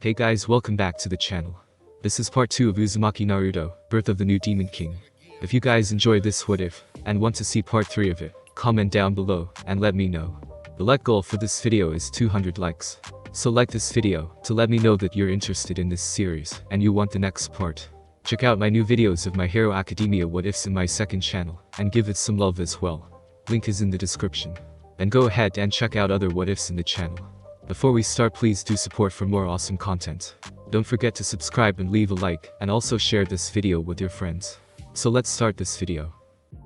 Hey guys, welcome back to the channel. This is part 2 of Uzumaki Naruto, Birth of the New Demon King. If you guys enjoyed this what if, and want to see part 3 of it, comment down below, and let me know. The like goal for this video is 200 likes. So like this video, to let me know that you're interested in this series, and you want the next part. Check out my new videos of My Hero Academia what ifs in my second channel, and give it some love as well. Link is in the description. And go ahead and check out other what ifs in the channel. Before we start, please do support for more awesome content. Don't forget to subscribe and leave a like, and also share this video with your friends. So let's start this video.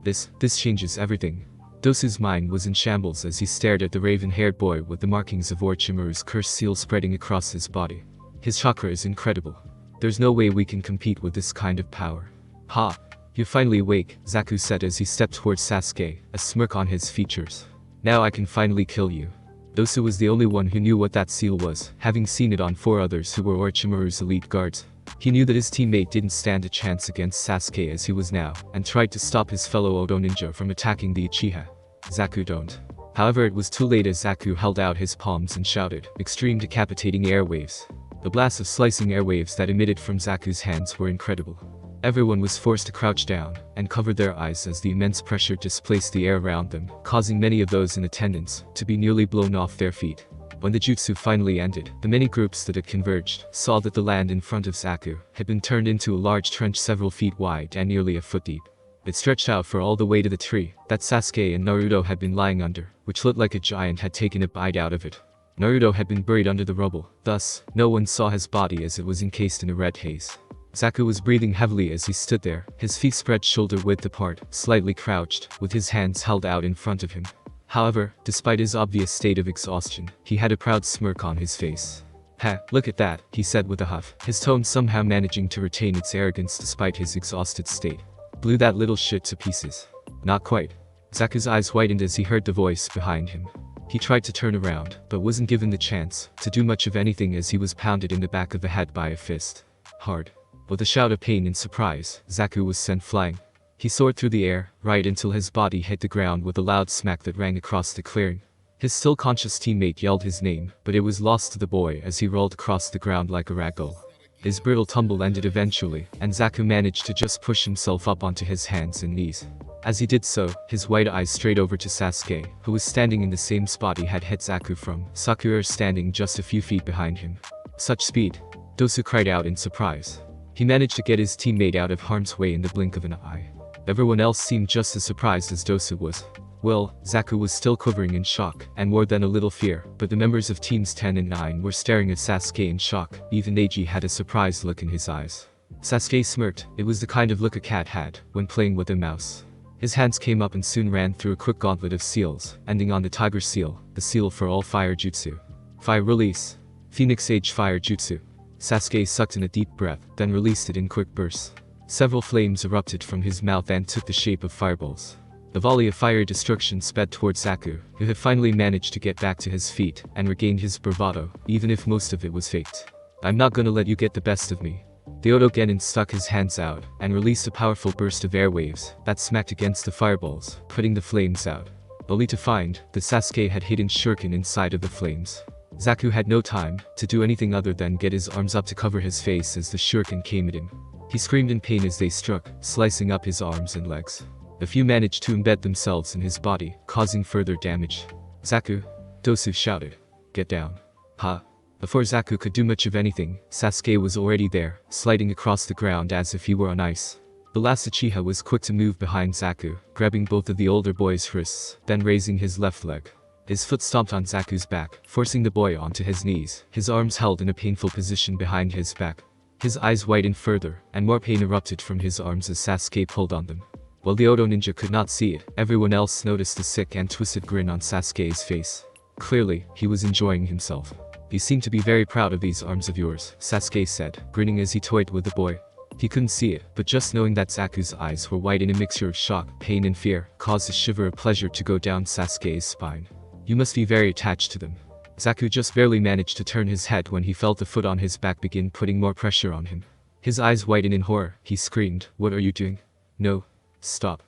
This changes everything. Dosu's mind was in shambles as he stared at the raven-haired boy with the markings of Orochimaru's curse seal spreading across his body. His chakra is incredible. There's no way we can compete with this kind of power. Ha! You're finally awake, Zaku said as he stepped towards Sasuke, a smirk on his features. Now I can finally kill you. Dosu was the only one who knew what that seal was, having seen it on 4 others who were Orochimaru's elite guards. He knew that his teammate didn't stand a chance against Sasuke as he was now, and tried to stop his fellow Odo ninja from attacking the Uchiha. Zaku don't. However, it was too late as Zaku held out his palms and shouted, "Extreme decapitating airwaves." The blasts of slicing airwaves that emitted from Zaku's hands were incredible. Everyone was forced to crouch down, and cover their eyes as the immense pressure displaced the air around them, causing many of those in attendance to be nearly blown off their feet. When the jutsu finally ended, the many groups that had converged saw that the land in front of Zaku had been turned into a large trench several feet wide and nearly a foot deep. It stretched out for all the way to the tree that Sasuke and Naruto had been lying under, which looked like a giant had taken a bite out of it. Naruto had been buried under the rubble, thus, no one saw his body as it was encased in a red haze. Zaku was breathing heavily as he stood there, his feet spread shoulder-width apart, slightly crouched, with his hands held out in front of him. However, despite his obvious state of exhaustion, he had a proud smirk on his face. "Ha, look at that," he said with a huff, his tone somehow managing to retain its arrogance despite his exhausted state. "Blew that little shit to pieces." "Not quite." Zaku's eyes widened as he heard the voice behind him. He tried to turn around, but wasn't given the chance to do much of anything as he was pounded in the back of the head by a fist. Hard. With a shout of pain and surprise, Zaku was sent flying. He soared through the air, right until his body hit the ground with a loud smack that rang across the clearing. His still conscious teammate yelled his name, but it was lost to the boy as he rolled across the ground like a ragdoll. His brutal tumble ended eventually, and Zaku managed to just push himself up onto his hands and knees. As he did so, his wide eyes strayed over to Sasuke, who was standing in the same spot he had hit Zaku from, Sakura standing just a few feet behind him. Such speed! Dosu cried out in surprise. He managed to get his teammate out of harm's way in the blink of an eye. Everyone else seemed just as surprised as Dosu was. Well, Zaku was still quivering in shock, and more than a little fear, but the members of teams 10 and 9 were staring at Sasuke in shock. Even Neji had a surprised look in his eyes. Sasuke smirked. It was the kind of look a cat had when playing with a mouse. His hands came up and soon ran through a quick gauntlet of seals, ending on the Tiger Seal, the seal for all fire jutsu. Fire release. Phoenix Age Fire Jutsu. Sasuke sucked in a deep breath, then released it in quick bursts. Several flames erupted from his mouth and took the shape of fireballs. The volley of fire destruction sped towards Zaku, who had finally managed to get back to his feet and regained his bravado, even if most of it was faked. "I'm not gonna let you get the best of me." The Odo Genin stuck his hands out and released a powerful burst of airwaves that smacked against the fireballs, putting the flames out. Only to find that Sasuke had hidden shuriken inside of the flames. Zaku had no time to do anything other than get his arms up to cover his face as the shuriken came at him. He screamed in pain as they struck, slicing up his arms and legs. A few managed to embed themselves in his body, causing further damage. "Zaku!" Dosu shouted. "Get down." "Ha!" Before Zaku could do much of anything, Sasuke was already there, sliding across the ground as if he were on ice. The last Uchiha was quick to move behind Zaku, grabbing both of the older boy's wrists, then raising his left leg. His foot stomped on Zaku's back, forcing the boy onto his knees, his arms held in a painful position behind his back. His eyes widened further, and more pain erupted from his arms as Sasuke pulled on them. While the Odo ninja could not see it, everyone else noticed the sick and twisted grin on Sasuke's face. Clearly, he was enjoying himself. "You seem to be very proud of these arms of yours," Sasuke said, grinning as he toyed with the boy. He couldn't see it, but just knowing that Zaku's eyes were wide in a mixture of shock, pain and fear, caused a shiver of pleasure to go down Sasuke's spine. "You must be very attached to them." Zaku just barely managed to turn his head when he felt the foot on his back begin putting more pressure on him. His eyes widened in horror. He screamed, "What are you doing? No. Stop."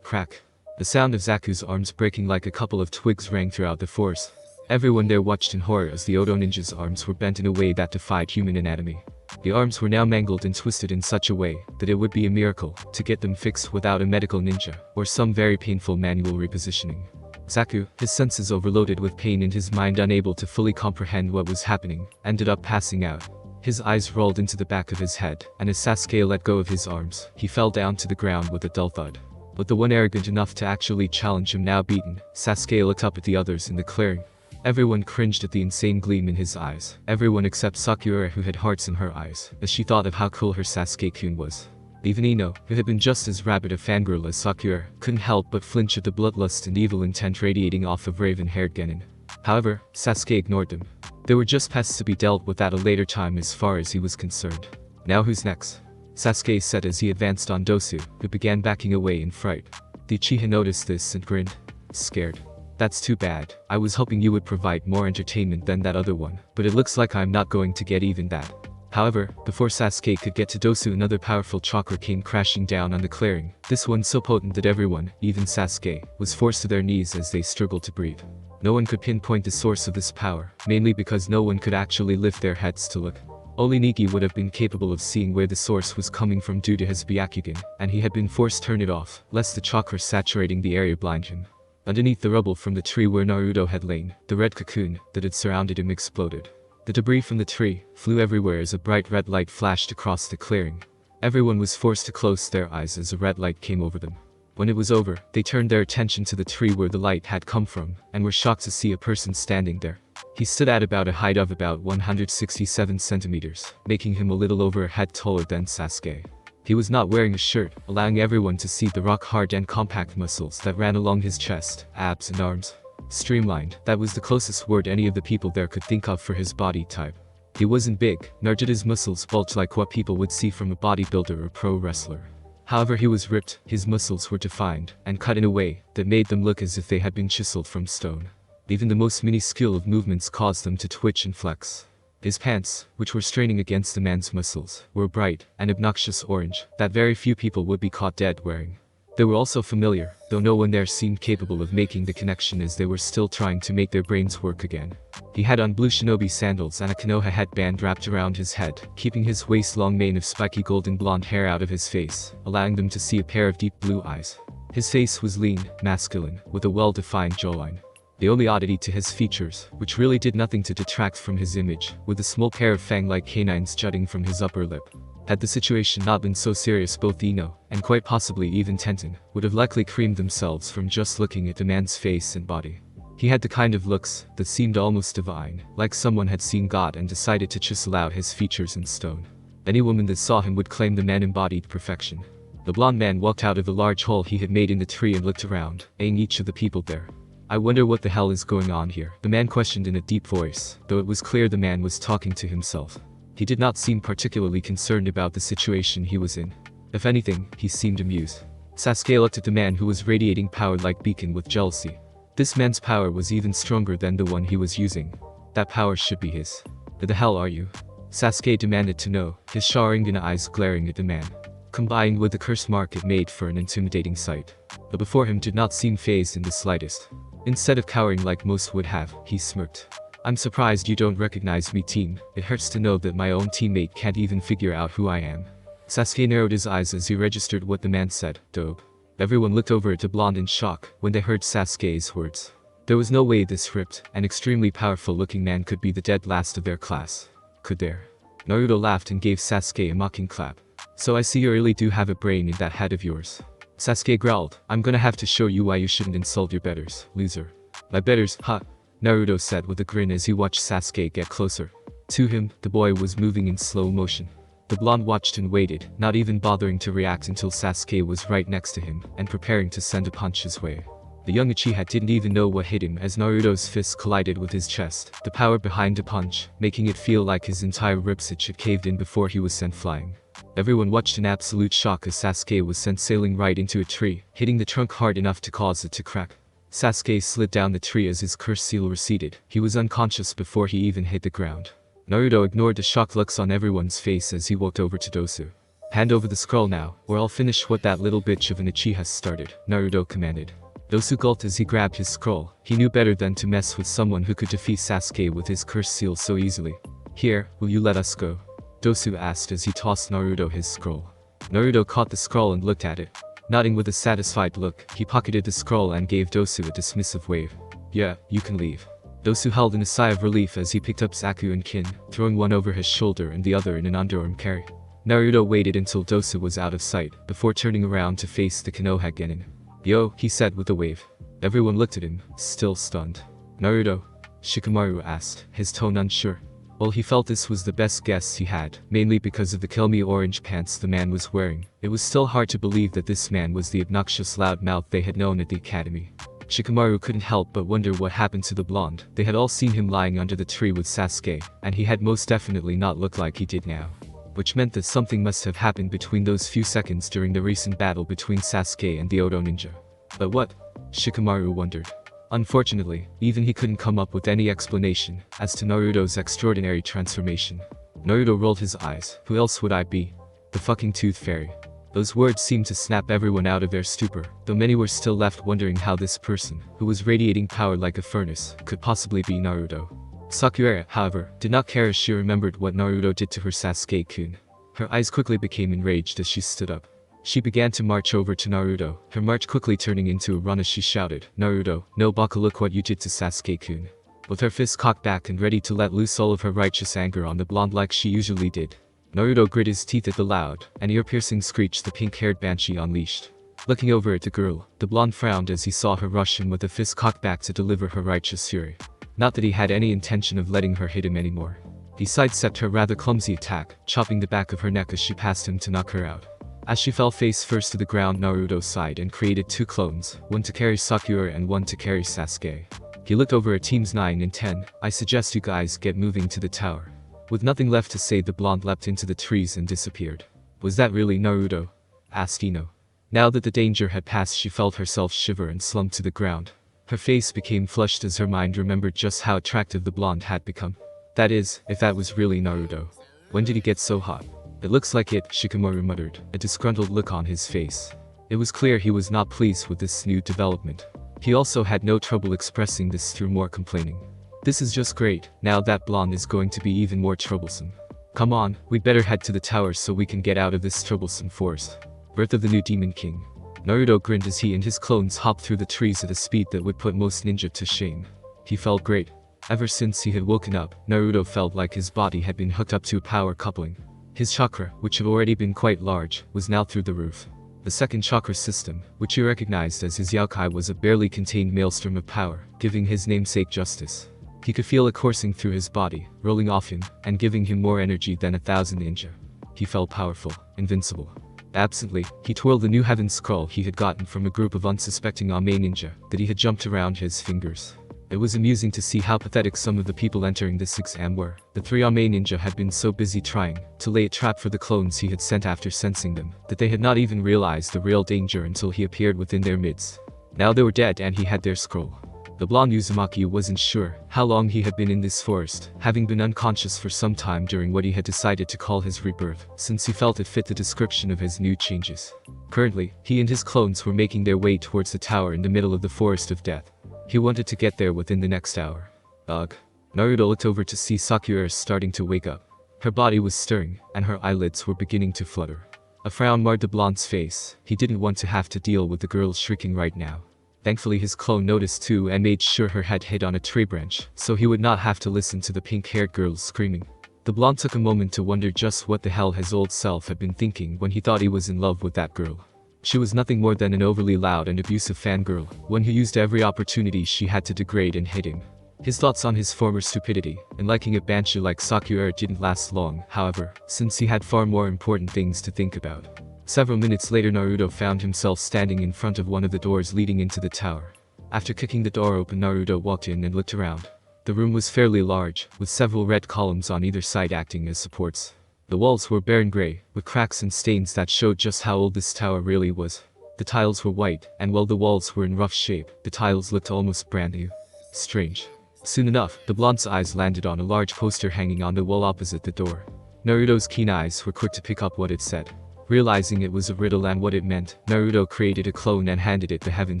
Crack. The sound of Zaku's arms breaking like a couple of twigs rang throughout the forest. Everyone there watched in horror as the Odo ninja's arms were bent in a way that defied human anatomy. The arms were now mangled and twisted in such a way that it would be a miracle to get them fixed without a medical ninja or some very painful manual repositioning. Zaku, his senses overloaded with pain and his mind unable to fully comprehend what was happening, ended up passing out. His eyes rolled into the back of his head, and as Sasuke let go of his arms, he fell down to the ground with a dull thud. But the one arrogant enough to actually challenge him now beaten, Sasuke looked up at the others in the clearing. Everyone cringed at the insane gleam in his eyes, everyone except Sakura, who had hearts in her eyes, as she thought of how cool her Sasuke-kun was. Even Ino, who had been just as rabid a fangirl as Sakura, couldn't help but flinch at the bloodlust and evil intent radiating off of raven-haired genin. However, Sasuke ignored them. There were just pests to be dealt with at a later time as far as he was concerned. Now who's next? Sasuke said as he advanced on Dosu, who began backing away in fright. The Uchiha noticed this and grinned. Scared. That's too bad. I was hoping you would provide more entertainment than that other one, but it looks like I'm not going to get even that. However, before Sasuke could get to Dosu, another powerful chakra came crashing down on the clearing, this one so potent that everyone, even Sasuke, was forced to their knees as they struggled to breathe. No one could pinpoint the source of this power, mainly because no one could actually lift their heads to look. Only Niki would have been capable of seeing where the source was coming from due to his Byakugan, and he had been forced to turn it off, lest the chakra saturating the area blind him. Underneath the rubble from the tree where Naruto had lain, the red cocoon that had surrounded him exploded. The debris from the tree flew everywhere as a bright red light flashed across the clearing. Everyone was forced to close their eyes as a red light came over them. When it was over, they turned their attention to the tree where the light had come from, and were shocked to see a person standing there. He stood at about a height of about 167 centimeters, making him a little over a head taller than Sasuke. He was not wearing a shirt, allowing everyone to see the rock-hard and compact muscles that ran along his chest, abs and arms. Streamlined, that was the closest word any of the people there could think of for his body type. He wasn't big, nor did his muscles bulge like what people would see from a bodybuilder or pro wrestler. However, he was ripped, his muscles were defined, and cut in a way that made them look as if they had been chiseled from stone. Even the most minuscule of movements caused them to twitch and flex. His pants, which were straining against the man's muscles, were bright and obnoxious orange that very few people would be caught dead wearing. They were also familiar, though no one there seemed capable of making the connection as they were still trying to make their brains work again. He had on blue shinobi sandals and a Konoha headband wrapped around his head, keeping his waist-long mane of spiky golden blonde hair out of his face, allowing them to see a pair of deep blue eyes. His face was lean, masculine, with a well-defined jawline. The only oddity to his features, which really did nothing to detract from his image, with a small pair of fang-like canines jutting from his upper lip. Had the situation not been so serious, both Ino, and quite possibly even Tenten, would have likely creamed themselves from just looking at the man's face and body. He had the kind of looks that seemed almost divine, like someone had seen God and decided to chisel out his features in stone. Any woman that saw him would claim the man embodied perfection. The blonde man walked out of the large hole he had made in the tree and looked around, eyeing each of the people there. I wonder what the hell is going on here, the man questioned in a deep voice, though it was clear the man was talking to himself. He did not seem particularly concerned about the situation he was in. If anything, he seemed amused. Sasuke looked at the man who was radiating power like beacon with jealousy. This man's power was even stronger than the one he was using. That power should be his. Who the hell are you? Sasuke demanded to know, his Sharingan eyes glaring at the man. Combined with the curse mark, it made for an intimidating sight. But before him did not seem fazed in the slightest. Instead of cowering like most would have, he smirked. I'm surprised you don't recognize me, team. It hurts to know that my own teammate can't even figure out who I am. Sasuke narrowed his eyes as he registered what the man said. Dope. Everyone looked over at the blonde in shock when they heard Sasuke's words. There was no way this ripped and extremely powerful looking man could be the dead last of their class. Could there? Naruto laughed and gave Sasuke a mocking clap. So I see you really do have a brain in that head of yours. Sasuke growled, I'm gonna have to show you why you shouldn't insult your betters, loser. My betters, huh? Naruto said with a grin as he watched Sasuke get closer. To him, the boy was moving in slow motion. The blonde watched and waited, not even bothering to react until Sasuke was right next to him and preparing to send a punch his way. The young Uchiha didn't even know what hit him as Naruto's fist collided with his chest, the power behind the punch, making it feel like his entire ribcage had caved in before he was sent flying. Everyone watched in absolute shock as Sasuke was sent sailing right into a tree, hitting the trunk hard enough to cause it to crack. Sasuke slid down the tree as his curse seal receded. He was unconscious before he even hit the ground. Naruto ignored the shocked looks on everyone's face as he walked over to Dosu. Hand over the scroll now, or I'll finish what that little bitch of an Uchiha started, Naruto commanded. Dosu gulped as he grabbed his scroll. He knew better than to mess with someone who could defeat Sasuke with his curse seal so easily. Here, will you let us go? Dosu asked as he tossed Naruto his scroll. Naruto caught the scroll and looked at it. Nodding with a satisfied look, he pocketed the scroll and gave Dosu a dismissive wave. Yeah, you can leave. Dosu held in a sigh of relief as he picked up Zaku and Kin, throwing one over his shoulder and the other in an underarm carry. Naruto waited until Dosu was out of sight, before turning around to face the Konoha Genin. Yo, he said with a wave. Everyone looked at him, still stunned. Naruto? Shikamaru asked, his tone unsure. Well, he felt this was the best guess he had, mainly because of the kill me orange pants the man was wearing. It was still hard to believe that this man was the obnoxious loudmouth they had known at the academy. Shikamaru couldn't help but wonder what happened to the blonde. They had all seen him lying under the tree with Sasuke, and he had most definitely not looked like he did now. Which meant that something must have happened between those few seconds during the recent battle between Sasuke and the Oto ninja. But what? Shikamaru wondered. Unfortunately, even he couldn't come up with any explanation as to Naruto's extraordinary transformation. Naruto rolled his eyes. Who else would I be? The fucking Tooth Fairy. Those words seemed to snap everyone out of their stupor, though many were still left wondering how this person, who was radiating power like a furnace, could possibly be Naruto. Sakura, however, did not care as she remembered what Naruto did to her Sasuke-kun. Her eyes quickly became enraged as she stood up. She began to march over to Naruto, her march quickly turning into a run as she shouted, Naruto, no baka, look what you did to Sasuke-kun. With her fist cocked back and ready to let loose all of her righteous anger on the blonde like she usually did. Naruto grit his teeth at the loud and ear-piercing screech the pink-haired banshee unleashed. Looking over at the girl, the blonde frowned as he saw her rush in with a fist cocked back to deliver her righteous fury. Not that he had any intention of letting her hit him anymore. He sidestepped her rather clumsy attack, chopping the back of her neck as she passed him to knock her out. As she fell face first to the ground, Naruto sighed and created two clones, one to carry Sakura and one to carry Sasuke. He looked over at teams 9 and 10, I suggest you guys get moving to the tower. With nothing left to say, the blonde leapt into the trees and disappeared. Was that really Naruto? Asked Ino. Now that the danger had passed, she felt herself shiver and slump to the ground. Her face became flushed as her mind remembered just how attractive the blonde had become. That is, if that was really Naruto. When did he get so hot? It looks like it, Shikamaru muttered, a disgruntled look on his face. It was clear he was not pleased with this new development. He also had no trouble expressing this through more complaining. This is just great, now that blonde is going to be even more troublesome. Come on, we'd better head to the tower so we can get out of this troublesome forest. Birth of the New Demon King. Naruto grinned as he and his clones hopped through the trees at a speed that would put most ninja to shame. He felt great. Ever since he had woken up, Naruto felt like his body had been hooked up to a power coupling. His chakra, which had already been quite large, was now through the roof. The second chakra system, which he recognized as his Yaokai, was a barely contained maelstrom of power, giving his namesake justice. He could feel it coursing through his body, rolling off him, and giving him more energy than 1,000 ninja. He felt powerful, invincible. Absently, he twirled the new heaven scroll he had gotten from a group of unsuspecting Ame ninja that he had jumped around his fingers. It was amusing to see how pathetic some of the people entering this exam were. The 3 Ame ninja had been so busy trying to lay a trap for the clones he had sent after sensing them, that they had not even realized the real danger until he appeared within their midst. Now they were dead and he had their scroll. The blonde Uzumaki wasn't sure how long he had been in this forest, having been unconscious for some time during what he had decided to call his rebirth, since he felt it fit the description of his new changes. Currently, he and his clones were making their way towards the tower in the middle of the forest of death. He wanted to get there within the next hour. Ugh. Naruto looked over to see Sakura starting to wake up. Her body was stirring, and her eyelids were beginning to flutter. A frown marred the blonde's face. He didn't want to have to deal with the girl shrieking right now. Thankfully his clone noticed too and made sure her head hit on a tree branch, so he would not have to listen to the pink-haired girl screaming. The blonde took a moment to wonder just what the hell his old self had been thinking when he thought he was in love with that girl. She was nothing more than an overly loud and abusive fangirl, one who used every opportunity she had to degrade and hit him. His thoughts on his former stupidity and liking a banshee like Sakura didn't last long, however, since he had far more important things to think about. Several minutes later, Naruto found himself standing in front of one of the doors leading into the tower. After kicking the door open, Naruto walked in and looked around. The room was fairly large, with several red columns on either side acting as supports. The walls were bare and gray, with cracks and stains that showed just how old this tower really was. The tiles were white, and while the walls were in rough shape, the tiles looked almost brand new. Strange. Soon enough, the blonde's eyes landed on a large poster hanging on the wall opposite the door. Naruto's keen eyes were quick to pick up what it said. Realizing it was a riddle and what it meant, Naruto created a clone and handed it the heaven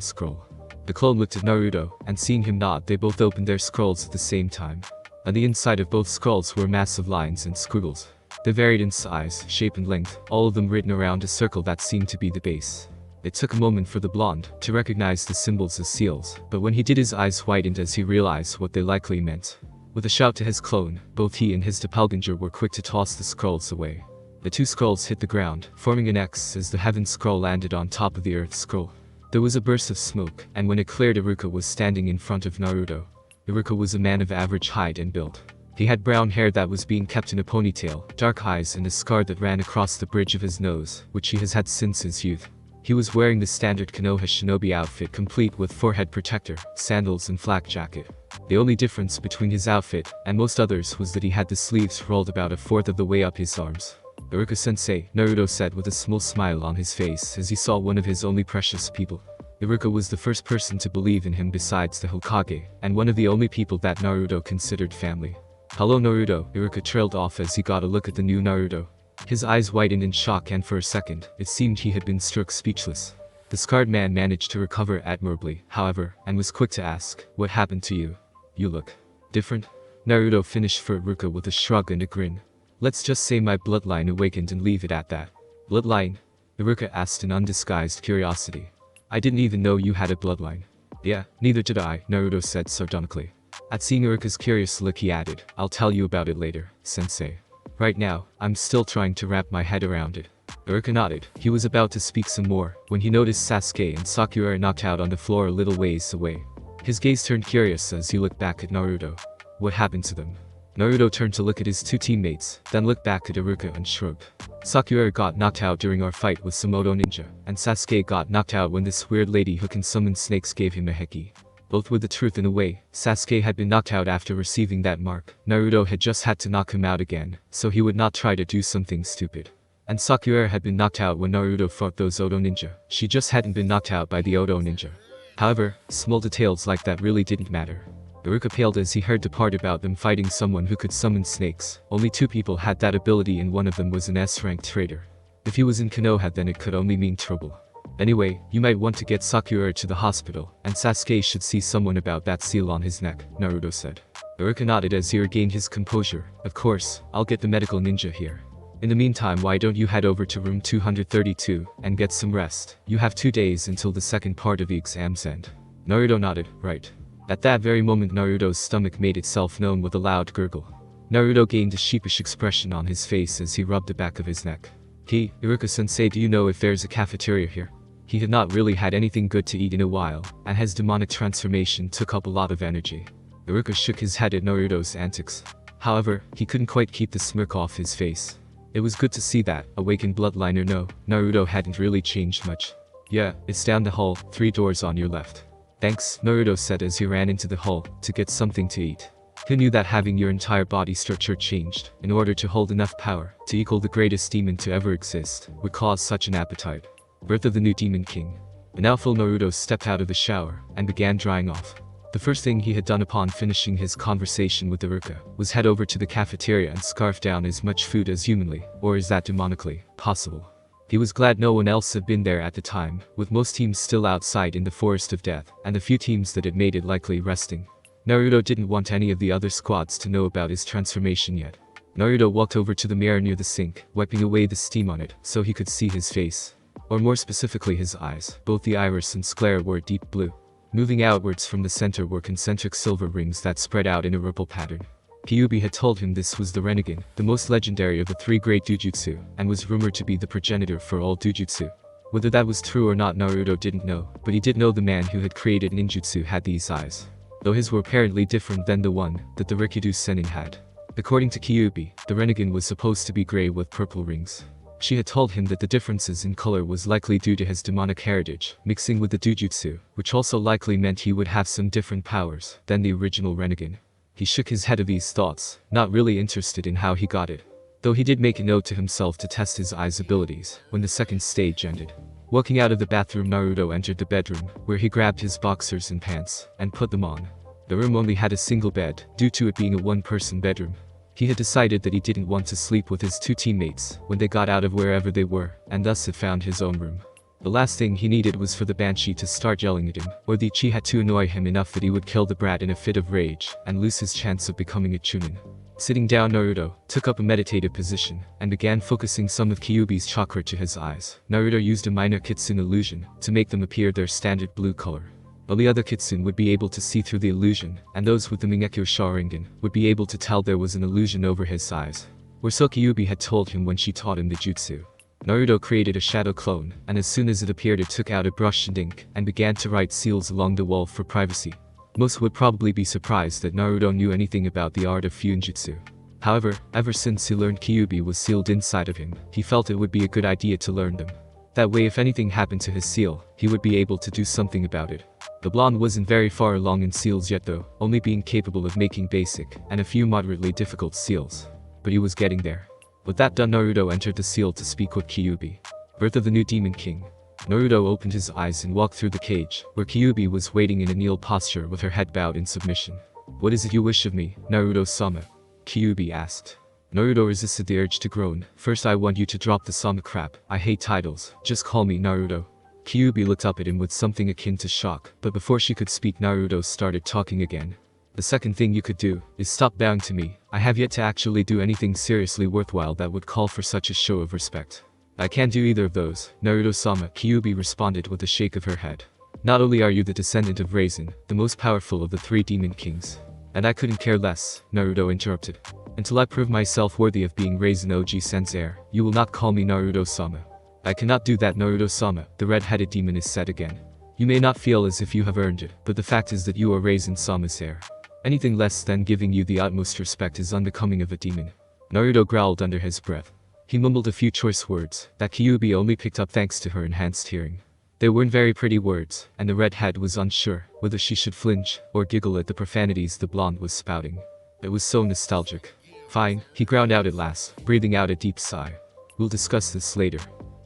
scroll. The clone looked at Naruto, and seeing him nod, they both opened their scrolls at the same time. On the inside of both scrolls were massive lines and squiggles. They varied in size, shape and length, all of them written around a circle that seemed to be the base. It took a moment for the blonde to recognize the symbols as seals, but when he did, his eyes widened as he realized what they likely meant. With a shout to his clone, both he and his doppelganger were quick to toss the scrolls away. The two scrolls hit the ground, forming an X as the heaven scroll landed on top of the earth scroll. There was a burst of smoke, and when it cleared, Iruka was standing in front of Naruto. Iruka was a man of average height and build. He had brown hair that was being kept in a ponytail, dark eyes and a scar that ran across the bridge of his nose, which he has had since his youth. He was wearing the standard Konoha shinobi outfit complete with forehead protector, sandals and flak jacket. The only difference between his outfit and most others was that he had the sleeves rolled about a fourth of the way up his arms. Iruka-sensei, Naruto said with a small smile on his face as he saw one of his only precious people. Iruka was the first person to believe in him besides the Hokage, and one of the only people that Naruto considered family. Hello Naruto, Iruka trailed off as he got a look at the new Naruto. His eyes widened in shock, and for a second, it seemed he had been struck speechless. The scarred man managed to recover admirably, however, and was quick to ask, "What happened to you? You look different?" Naruto finished for Iruka with a shrug and a grin. "Let's just say my bloodline awakened and leave it at that." "Bloodline?" Iruka asked in undisguised curiosity. "I didn't even know you had a bloodline." "Yeah, neither did I," Naruto said sardonically. At seeing Iruka's curious look, he added, "I'll tell you about it later, sensei. Right now, I'm still trying to wrap my head around it." Iruka nodded. He was about to speak some more when he noticed Sasuke and Sakura knocked out on the floor a little ways away. His gaze turned curious as he looked back at Naruto. What happened to them? Naruto turned to look at his two teammates, then looked back at Iruka and shrugged. Sakura got knocked out during our fight with Samoto Ninja, and Sasuke got knocked out when this weird lady who can summon snakes gave him a heki. Both were the truth in a way. Sasuke had been knocked out after receiving that mark. Naruto had just had to knock him out again, so he would not try to do something stupid. And Sakura had been knocked out when Naruto fought those Oto Ninja. She just hadn't been knocked out by the Oto Ninja. However, small details like that really didn't matter. Iruka paled as he heard the part about them fighting someone who could summon snakes. Only two people had that ability, and one of them was an S-ranked traitor. If he was in Konoha, then it could only mean trouble. Anyway, you might want to get Sakura to the hospital, and Sasuke should see someone about that seal on his neck, Naruto said. Iruka nodded as he regained his composure. Of course, I'll get the medical ninja here. In the meantime, why don't you head over to room 232 and get some rest? You have 2 days until the second part of the exams end. Naruto nodded, right. At that very moment, Naruto's stomach made itself known with a loud gurgle. Naruto gained a sheepish expression on his face as he rubbed the back of his neck. Iruka-sensei, do you know if there's a cafeteria here? He had not really had anything good to eat in a while, and his demonic transformation took up a lot of energy. Iruka shook his head at Naruto's antics. However, he couldn't quite keep the smirk off his face. It was good to see that, awakened bloodline or no, Naruto hadn't really changed much. Yeah, it's down the hall, 3 doors on your left. Thanks, Naruto said as he ran into the hall to get something to eat. Who knew that having your entire body structure changed in order to hold enough power to equal the greatest demon to ever exist would cause such an appetite? Birth of the New Demon King. A now full Naruto stepped out of the shower and began drying off. The first thing he had done upon finishing his conversation with Iruka was head over to the cafeteria and scarf down as much food as humanly, or is that demonically, possible. He was glad no one else had been there at the time, with most teams still outside in the Forest of Death, and the few teams that had made it likely resting. Naruto didn't want any of the other squads to know about his transformation yet. Naruto walked over to the mirror near the sink, wiping away the steam on it so he could see his face. Or more specifically his eyes. Both the iris and sclera were deep blue. Moving outwards from the center were concentric silver rings that spread out in a ripple pattern. Kyubi had told him this was the Renegade, the most legendary of the 3 great Dujutsu, and was rumored to be the progenitor for all Dujutsu. Whether that was true or not, Naruto didn't know, but he did know the man who had created ninjutsu had these eyes. Though his were apparently different than the one that the Rikudo Sennin had. According to Kyubi, the Renegade was supposed to be gray with purple rings. She had told him that the differences in color was likely due to his demonic heritage, mixing with the Dujutsu, which also likely meant he would have some different powers than the original Renegade. He shook his head at these thoughts, not really interested in how he got it. Though he did make a note to himself to test his eyes' abilities when the second stage ended. Walking out of the bathroom, Naruto entered the bedroom, where he grabbed his boxers and pants and put them on. The room only had a single bed, due to it being a one-person bedroom. He had decided that he didn't want to sleep with his 2 teammates when they got out of wherever they were, and thus had found his own room. The last thing he needed was for the Banshee to start yelling at him, or the Uchiha to annoy him enough that he would kill the brat in a fit of rage, and lose his chance of becoming a Chunin. Sitting down, Naruto took up a meditative position, and began focusing some of Kyuubi's chakra to his eyes. Naruto used a minor kitsune illusion to make them appear their standard blue color. Only other kitsune would be able to see through the illusion, and those with the Mingekyo Sharingan would be able to tell there was an illusion over his eyes. Or so Kyuubi had told him when she taught him the jutsu. Naruto created a shadow clone, and as soon as it appeared it took out a brush and ink, and began to write seals along the wall for privacy. Most would probably be surprised that Naruto knew anything about the art of Fuinjutsu. However, ever since he learned Kyuubi was sealed inside of him, he felt it would be a good idea to learn them. That way if anything happened to his seal, he would be able to do something about it. The blonde wasn't very far along in seals yet though, only being capable of making basic, and a few moderately difficult seals. But he was getting there. With that done, Naruto entered the seal to speak with Kyuubi. Birth of the New Demon King. Naruto opened his eyes and walked through the cage, where Kyuubi was waiting in a kneel posture with her head bowed in submission. "What is it you wish of me, Naruto-sama?" Kyuubi asked. Naruto resisted the urge to groan. "First I want you to drop the sama crap. I hate titles. Just call me Naruto." Kyuubi looked up at him with something akin to shock, but before she could speak Naruto started talking again. "The second thing you could do is stop bowing to me. I have yet to actually do anything seriously worthwhile that would call for such a show of respect." "I can't do either of those, Naruto-sama," Kyuubi responded with a shake of her head. "Not only are you the descendant of Raizen, the most powerful of the 3 demon kings." "And I couldn't care less," Naruto interrupted. "Until I prove myself worthy of being Raizen OG-sen's heir, you will not call me Naruto-sama." "I cannot do that, Naruto-sama," the red-headed demoness said again. "You may not feel as if you have earned it, but the fact is that you are Raizen-sama's heir. Anything less than giving you the utmost respect is unbecoming of a demon." Naruto growled under his breath. He mumbled a few choice words that Kyuubi only picked up thanks to her enhanced hearing. They weren't very pretty words, and the redhead was unsure whether she should flinch or giggle at the profanities the blonde was spouting. It was so nostalgic. "Fine," he ground out at last, breathing out a deep sigh. "We'll discuss this later.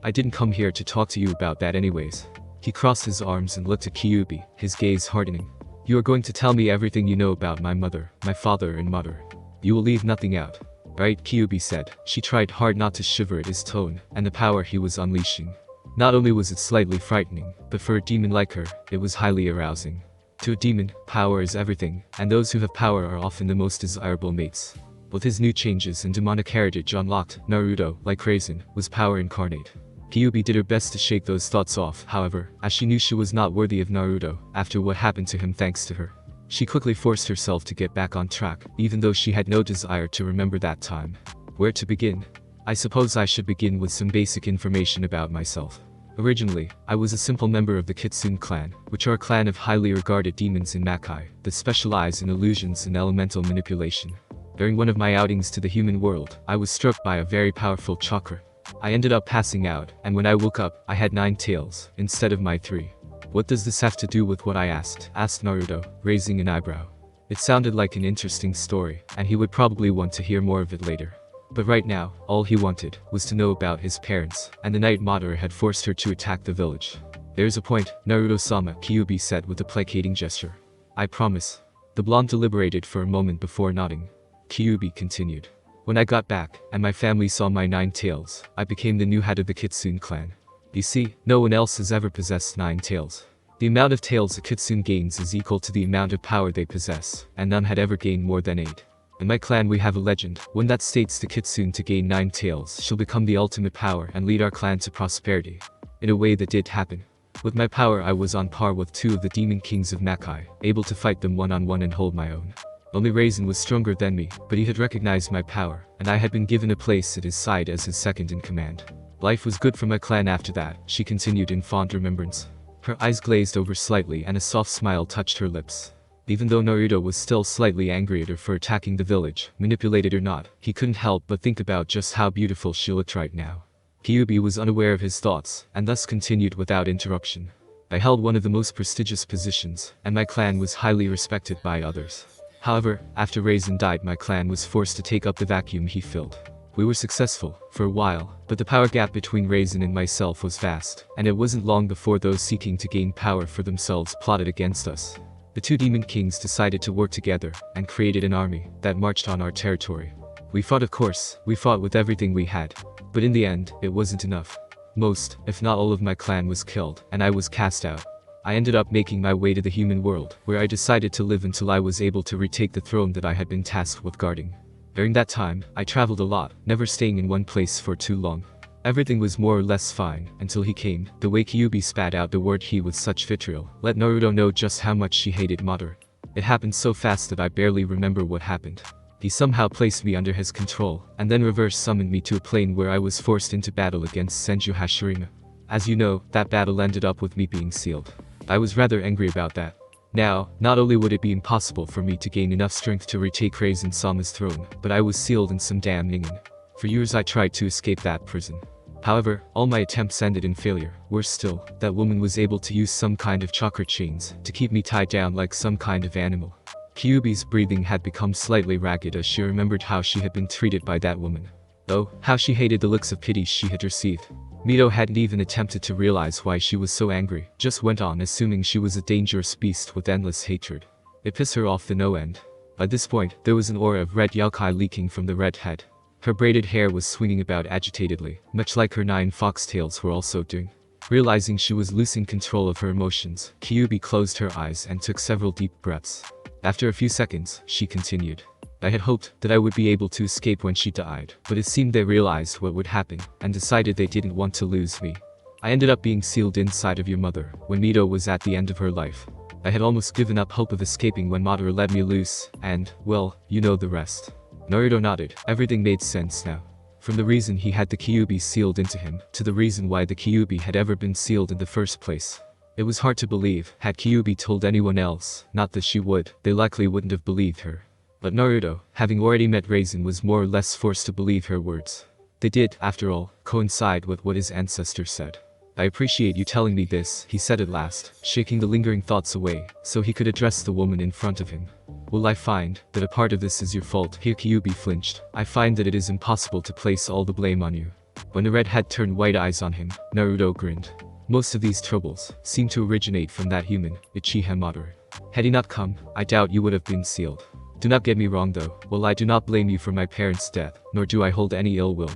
I didn't come here to talk to you about that anyways." He crossed his arms and looked at Kyuubi, his gaze hardening. "You are going to tell me everything you know about my mother, my father and mother. You will leave nothing out. Right?" Kyuubi said. She tried hard not to shiver at his tone and the power he was unleashing. Not only was it slightly frightening, but for a demon like her, it was highly arousing. To a demon, power is everything, and those who have power are often the most desirable mates. With his new changes and demonic heritage unlocked, Naruto, like Raizen, was power incarnate. Kyuubi did her best to shake those thoughts off, however, as she knew she was not worthy of Naruto after what happened to him thanks to her. She quickly forced herself to get back on track, even though she had no desire to remember that time. Where to begin? I suppose I should begin with some basic information about myself. Originally, I was a simple member of the Kitsune clan, which are a clan of highly regarded demons in Makai that specialize in illusions and elemental manipulation. During one of my outings to the human world, I was struck by a very powerful chakra. I ended up passing out, and when I woke up, I had 9 tails, instead of my 3. "What does this have to do with what I asked?" asked Naruto, raising an eyebrow. It sounded like an interesting story, and he would probably want to hear more of it later. But right now, all he wanted was to know about his parents, and the Night Mother had forced her to attack the village. "There's a point, Naruto-sama," Kyuubi said with a placating gesture. "I promise." The blonde deliberated for a moment before nodding. Kyuubi continued. "When I got back, and my family saw my 9 tails, I became the new head of the Kitsune clan. You see, no one else has ever possessed 9 tails. The amount of tails a Kitsune gains is equal to the amount of power they possess, and none had ever gained more than 8. In my clan we have a legend, one that states the Kitsune to gain 9 tails shall become the ultimate power and lead our clan to prosperity. In a way that did happen. With my power I was on par with 2 of the demon kings of Makai, able to fight them one-on-one and hold my own. Only Raizen was stronger than me, but he had recognized my power, and I had been given a place at his side as his second in command. Life was good for my clan after that," she continued in fond remembrance. Her eyes glazed over slightly and a soft smile touched her lips. Even though Naruto was still slightly angry at her for attacking the village, manipulated or not, he couldn't help but think about just how beautiful she looked right now. Kyuubi was unaware of his thoughts, and thus continued without interruption. "I held one of the most prestigious positions, and my clan was highly respected by others. However, after Raizen died my clan was forced to take up the vacuum he filled. We were successful, for a while, but the power gap between Raizen and myself was vast, and it wasn't long before those seeking to gain power for themselves plotted against us. The 2 demon kings decided to work together, and created an army that marched on our territory. We fought, of course, we fought with everything we had, but in the end, it wasn't enough. Most, if not all of my clan was killed, and I was cast out. I ended up making my way to the human world, where I decided to live until I was able to retake the throne that I had been tasked with guarding. During that time, I traveled a lot, never staying in one place for too long. Everything was more or less fine, until he came. The way Kyuubi spat out the word he with such vitriol, let Naruto know just how much she hated Madara. It happened so fast that I barely remember what happened. He somehow placed me under his control, and then reverse summoned me to a plane where I was forced into battle against Senju Hashirama. As you know, that battle ended up with me being sealed. I was rather angry about that. Now, not only would it be impossible for me to gain enough strength to retake Raizen-sama's throne, but I was sealed in some damn ningen. For years I tried to escape that prison. However, all my attempts ended in failure. Worse still, that woman was able to use some kind of chakra chains to keep me tied down like some kind of animal. Kyuubi's breathing had become slightly ragged as she remembered how she had been treated by that woman. Oh, how she hated the looks of pity she had received. Mito hadn't even attempted to realize why she was so angry, just went on assuming she was a dangerous beast with endless hatred. It pissed her off to no end. By this point, there was an aura of red yokai leaking from the red head. Her braided hair was swinging about agitatedly, much like her 9 foxtails were also doing. Realizing she was losing control of her emotions, Kyuubi closed her eyes and took several deep breaths. After a few seconds, she continued. I had hoped that I would be able to escape when she died, but it seemed they realized what would happen, and decided they didn't want to lose me. I ended up being sealed inside of your mother, when Mito was at the end of her life. I had almost given up hope of escaping when Madara let me loose, and, well, you know the rest. Naruto nodded. Everything made sense now. From the reason he had the Kyuubi sealed into him, to the reason why the Kyuubi had ever been sealed in the first place. It was hard to believe. Had Kyuubi told anyone else, not that she would, they likely wouldn't have believed her. But Naruto, having already met Raizen, was more or less forced to believe her words. They did, after all, coincide with what his ancestors said. I appreciate you telling me this, he said at last, shaking the lingering thoughts away, so he could address the woman in front of him. Well, I find that a part of this is your fault. Here Kyuubi flinched. I find that it is impossible to place all the blame on you. When the redhead turned white eyes on him, Naruto grinned. Most of these troubles seem to originate from that human, Uchiha Madara. Had he not come, I doubt you would have been sealed. Do not get me wrong though, while I do not blame you for my parents' death, nor do I hold any ill will.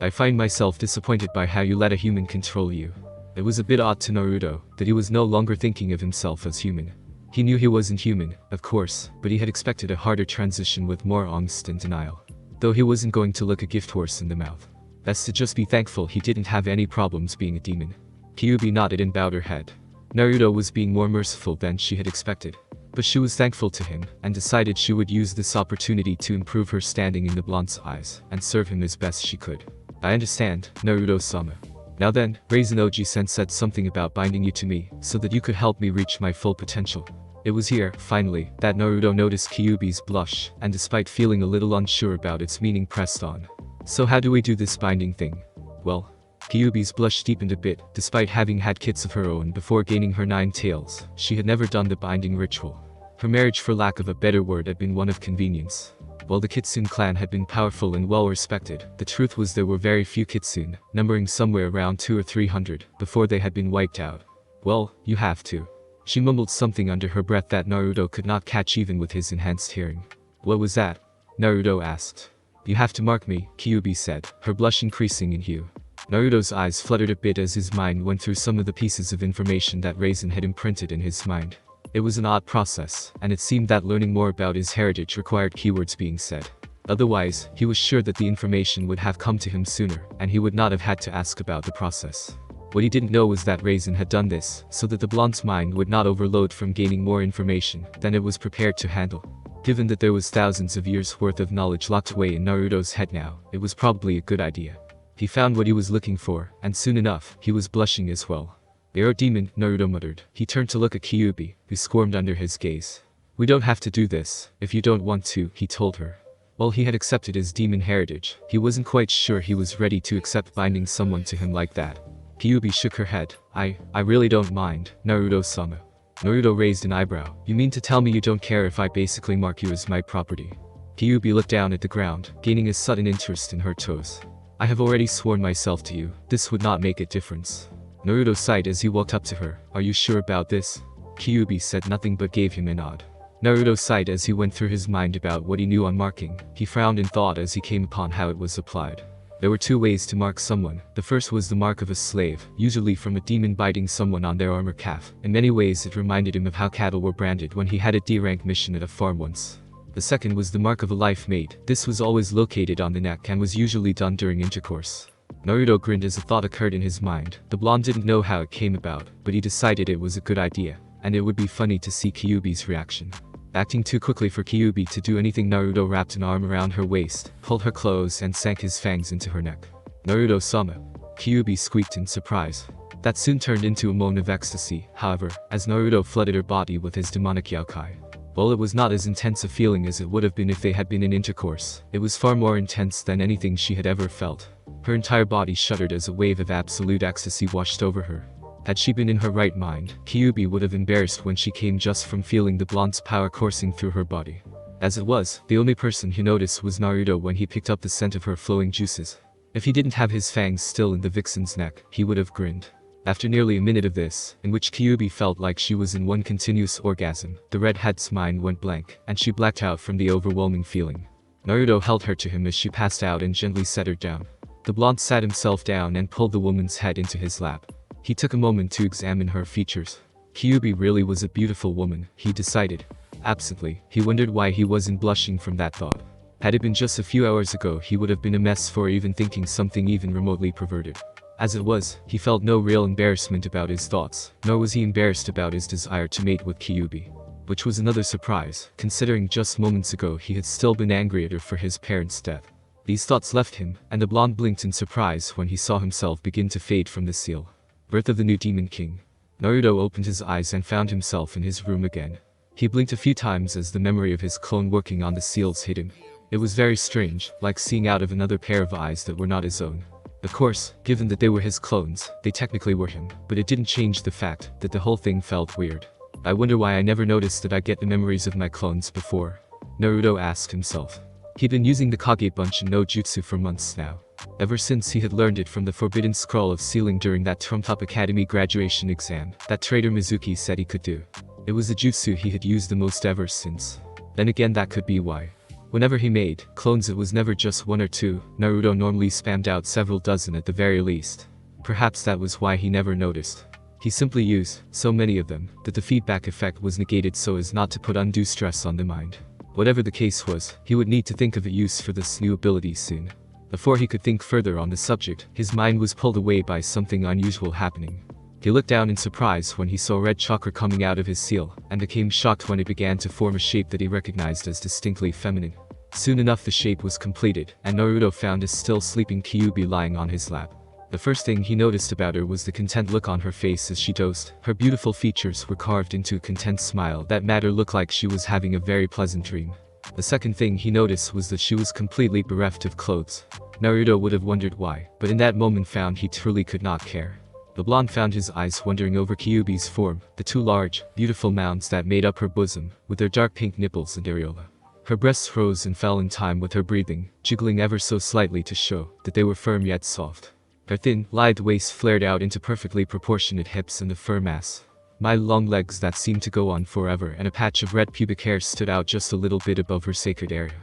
I find myself disappointed by how you let a human control you. It was a bit odd to Naruto that he was no longer thinking of himself as human. He knew he wasn't human, of course, but he had expected a harder transition with more angst and denial. Though he wasn't going to look a gift horse in the mouth. Best to just be thankful he didn't have any problems being a demon. Kyuubi nodded and bowed her head. Naruto was being more merciful than she had expected. But she was thankful to him, and decided she would use this opportunity to improve her standing in the blonde's eyes, and serve him as best she could. I understand, Naruto-sama. Now then, Raizen Oji-sen said something about binding you to me, so that you could help me reach my full potential. It was here, finally, that Naruto noticed Kyuubi's blush, and despite feeling a little unsure about its meaning pressed on. So how do we do this binding thing? Well, Kyuubi's blush deepened a bit. Despite having had kids of her own before gaining her 9 tails, she had never done the binding ritual. Her marriage, for lack of a better word, had been one of convenience. While the Kitsune clan had been powerful and well respected, the truth was there were very few Kitsune, numbering somewhere around 200 or 300, before they had been wiped out. Well, you have to. She mumbled something under her breath that Naruto could not catch even with his enhanced hearing. What was that? Naruto asked. You have to mark me, Kyuubi said, her blush increasing in hue. Naruto's eyes fluttered a bit as his mind went through some of the pieces of information that Raizen had imprinted in his mind. It was an odd process, and it seemed that learning more about his heritage required keywords being said. Otherwise, he was sure that the information would have come to him sooner, and he would not have had to ask about the process. What he didn't know was that Raizen had done this, so that the blonde's mind would not overload from gaining more information than it was prepared to handle. Given that there was thousands of years worth of knowledge locked away in Naruto's head now, it was probably a good idea. He found what he was looking for, and soon enough, he was blushing as well. You're a demon, Naruto muttered. He turned to look at Kyuubi, who squirmed under his gaze. We don't have to do this, if you don't want to, he told her. While he had accepted his demon heritage, he wasn't quite sure he was ready to accept binding someone to him like that. Kyuubi shook her head. I really don't mind, Naruto-sama. Naruto raised an eyebrow. You mean to tell me you don't care if I basically mark you as my property? Kyuubi looked down at the ground, gaining a sudden interest in her toes. I have already sworn myself to you. This would not make a difference. Naruto sighed as he walked up to her. Are you sure about this? Kyuubi said nothing but gave him a nod. Naruto sighed as he went through his mind about what he knew on marking. He frowned in thought as he came upon how it was applied. There were two ways to mark someone. The first was the mark of a slave, usually from a demon biting someone on their arm or calf. In many ways it reminded him of how cattle were branded when he had a D-rank mission at a farm once. The second was the mark of a life mate. This was always located on the neck and was usually done during intercourse. Naruto grinned as a thought occurred in his mind. The blonde didn't know how it came about, but he decided it was a good idea, and it would be funny to see Kyuubi's reaction. Acting too quickly for Kyuubi to do anything, Naruto wrapped an arm around her waist, pulled her clothes and sank his fangs into her neck. Naruto-sama. Kyuubi squeaked in surprise. That soon turned into a moan of ecstasy, however, as Naruto flooded her body with his demonic yokai. While it was not as intense a feeling as it would have been if they had been in intercourse, it was far more intense than anything she had ever felt. Her entire body shuddered as a wave of absolute ecstasy washed over her. Had she been in her right mind, Kyuubi would have embarrassed when she came just from feeling the blonde's power coursing through her body. As it was, the only person he noticed was Naruto when he picked up the scent of her flowing juices. If he didn't have his fangs still in the vixen's neck, he would have grinned. After nearly a minute of this, in which Kyuubi felt like she was in one continuous orgasm, the redhead's mind went blank, and she blacked out from the overwhelming feeling. Naruto held her to him as she passed out and gently set her down. The blonde sat himself down and pulled the woman's head into his lap. He took a moment to examine her features. Kyuubi really was a beautiful woman, he decided. Absently, he wondered why he wasn't blushing from that thought. Had it been just a few hours ago, he would have been a mess for even thinking something even remotely perverted. As it was, he felt no real embarrassment about his thoughts, nor was he embarrassed about his desire to mate with Kyuubi. Which was another surprise, considering just moments ago he had still been angry at her for his parents' death. These thoughts left him, and the blonde blinked in surprise when he saw himself begin to fade from the seal. Birth of the New Demon King. Naruto opened his eyes and found himself in his room again. He blinked a few times as the memory of his clone working on the seals hit him. It was very strange, like seeing out of another pair of eyes that were not his own. Of course, given that they were his clones, they technically were him, but it didn't change the fact that the whole thing felt weird. I wonder why I never noticed that I get the memories of my clones before. Naruto asked himself. He'd been using the Kage Bunshin no Jutsu for months now. Ever since he had learned it from the forbidden scroll of sealing during that Top Academy graduation exam that traitor Mizuki said he could do. It was the jutsu he had used the most ever since. Then again, that could be why. Whenever he made clones, it was never just one or two. Naruto normally spammed out several dozen at the very least. Perhaps that was why he never noticed. He simply used so many of them that the feedback effect was negated so as not to put undue stress on the mind. Whatever the case was, he would need to think of a use for this new ability soon. Before he could think further on the subject, his mind was pulled away by something unusual happening. He looked down in surprise when he saw red chakra coming out of his seal, and became shocked when it began to form a shape that he recognized as distinctly feminine. Soon enough the shape was completed, and Naruto found his still sleeping Kyuubi lying on his lap. The first thing he noticed about her was the content look on her face as she dozed. Her beautiful features were carved into a content smile that made her look like she was having a very pleasant dream. The second thing he noticed was that she was completely bereft of clothes. Naruto would have wondered why, but in that moment found he truly could not care. The blonde found his eyes wandering over Kyuubi's form, the two large, beautiful mounds that made up her bosom, with their dark pink nipples and areola. Her breasts rose and fell in time with her breathing, jiggling ever so slightly to show that they were firm yet soft. Her thin, lithe waist flared out into perfectly proportionate hips and a firm ass. Mile-long legs that seemed to go on forever, and a patch of red pubic hair stood out just a little bit above her sacred area.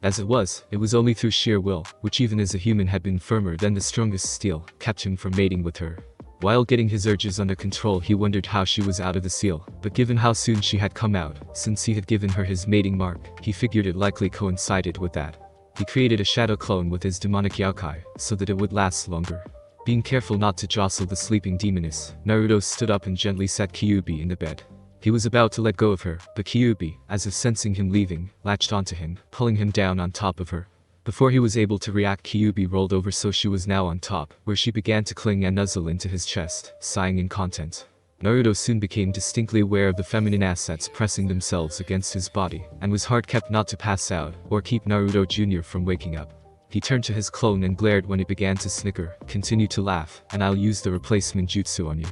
As it was only through sheer will, which even as a human had been firmer than the strongest steel, kept him from mating with her. While getting his urges under control, he wondered how she was out of the seal, but given how soon she had come out, since he had given her his mating mark, he figured it likely coincided with that. He created a shadow clone with his demonic yokai, so that it would last longer. Being careful not to jostle the sleeping demoness, Naruto stood up and gently set Kyuubi in the bed. He was about to let go of her, but Kyuubi, as if sensing him leaving, latched onto him, pulling him down on top of her. Before he was able to react, Kyuubi rolled over so she was now on top, where she began to cling and nuzzle into his chest, sighing in content. Naruto soon became distinctly aware of the feminine assets pressing themselves against his body, and was hard kept not to pass out, or keep Naruto Jr. from waking up. He turned to his clone and glared when it began to snicker, continue to laugh, and I'll use the replacement jutsu on you.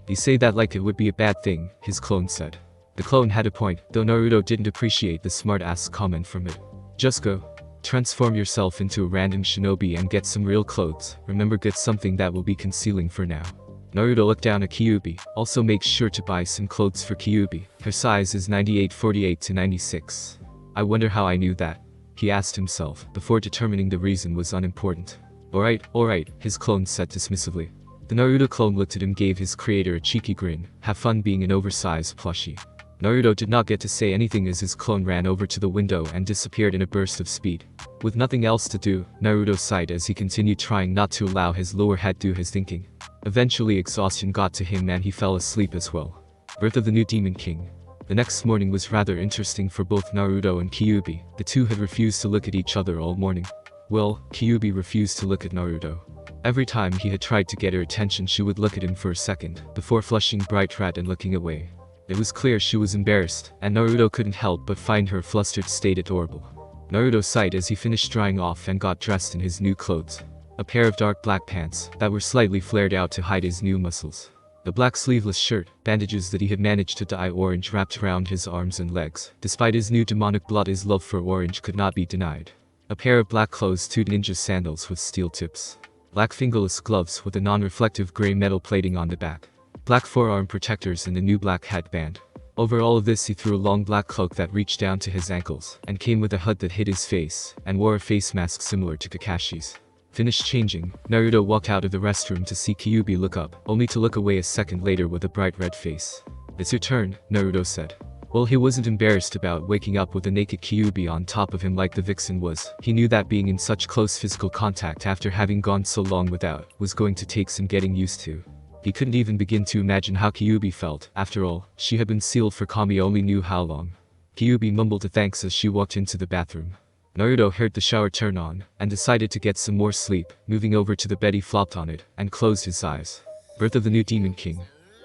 You say that like it would be a bad thing, his clone said. The clone had a point, though Naruto didn't appreciate the smart-ass comment from it. Just go. Transform yourself into a random shinobi and get some real clothes. Remember, get something that will be concealing for now. Naruto looked down at Kyuubi. Also make sure to buy some clothes for Kyuubi. Her size is 98-48 to 96. I wonder how I knew that, he asked himself, before determining the reason was unimportant. Alright, his clone said dismissively. The Naruto clone looked at him, gave his creator a cheeky grin. Have fun being an oversized plushie. Naruto did not get to say anything as his clone ran over to the window and disappeared in a burst of speed. With nothing else to do, Naruto sighed as he continued trying not to allow his lower head do his thinking. Eventually exhaustion got to him and he fell asleep as well. Birth of the new Demon King. The next morning was rather interesting for both Naruto and Kyubi. The two had refused to look at each other all morning. Well, Kyubi refused to look at Naruto. Every time he had tried to get her attention, she would look at him for a second, before flushing bright red and looking away. It was clear she was embarrassed, and Naruto couldn't help but find her flustered state adorable. Naruto sighed as he finished drying off and got dressed in his new clothes. A pair of dark black pants that were slightly flared out to hide his new muscles. A black sleeveless shirt, bandages that he had managed to dye orange wrapped around his arms and legs. Despite his new demonic blood, his love for orange could not be denied. A pair of black closed-toed ninja sandals with steel tips. Black fingerless gloves with a non-reflective gray metal plating on the back. Black forearm protectors and a new black headband. Over all of this he threw a long black cloak that reached down to his ankles, and came with a hood that hid his face, and wore a face mask similar to Kakashi's. Finished changing, Naruto walked out of the restroom to see Kyubi look up, only to look away a second later with a bright red face. "It's your turn," Naruto said. Well, he wasn't embarrassed about waking up with a naked Kyubi on top of him like the vixen was. He knew that being in such close physical contact after having gone so long without was going to take some getting used to. He couldn't even begin to imagine how Kyubi felt. After all, she had been sealed for Kami only knew how long. Kyubi mumbled a thanks as she walked into the bathroom. Naruto heard the shower turn on, and decided to get some more sleep. Moving over to the bed, he flopped on it, and closed his eyes. Birth of the new Demon King.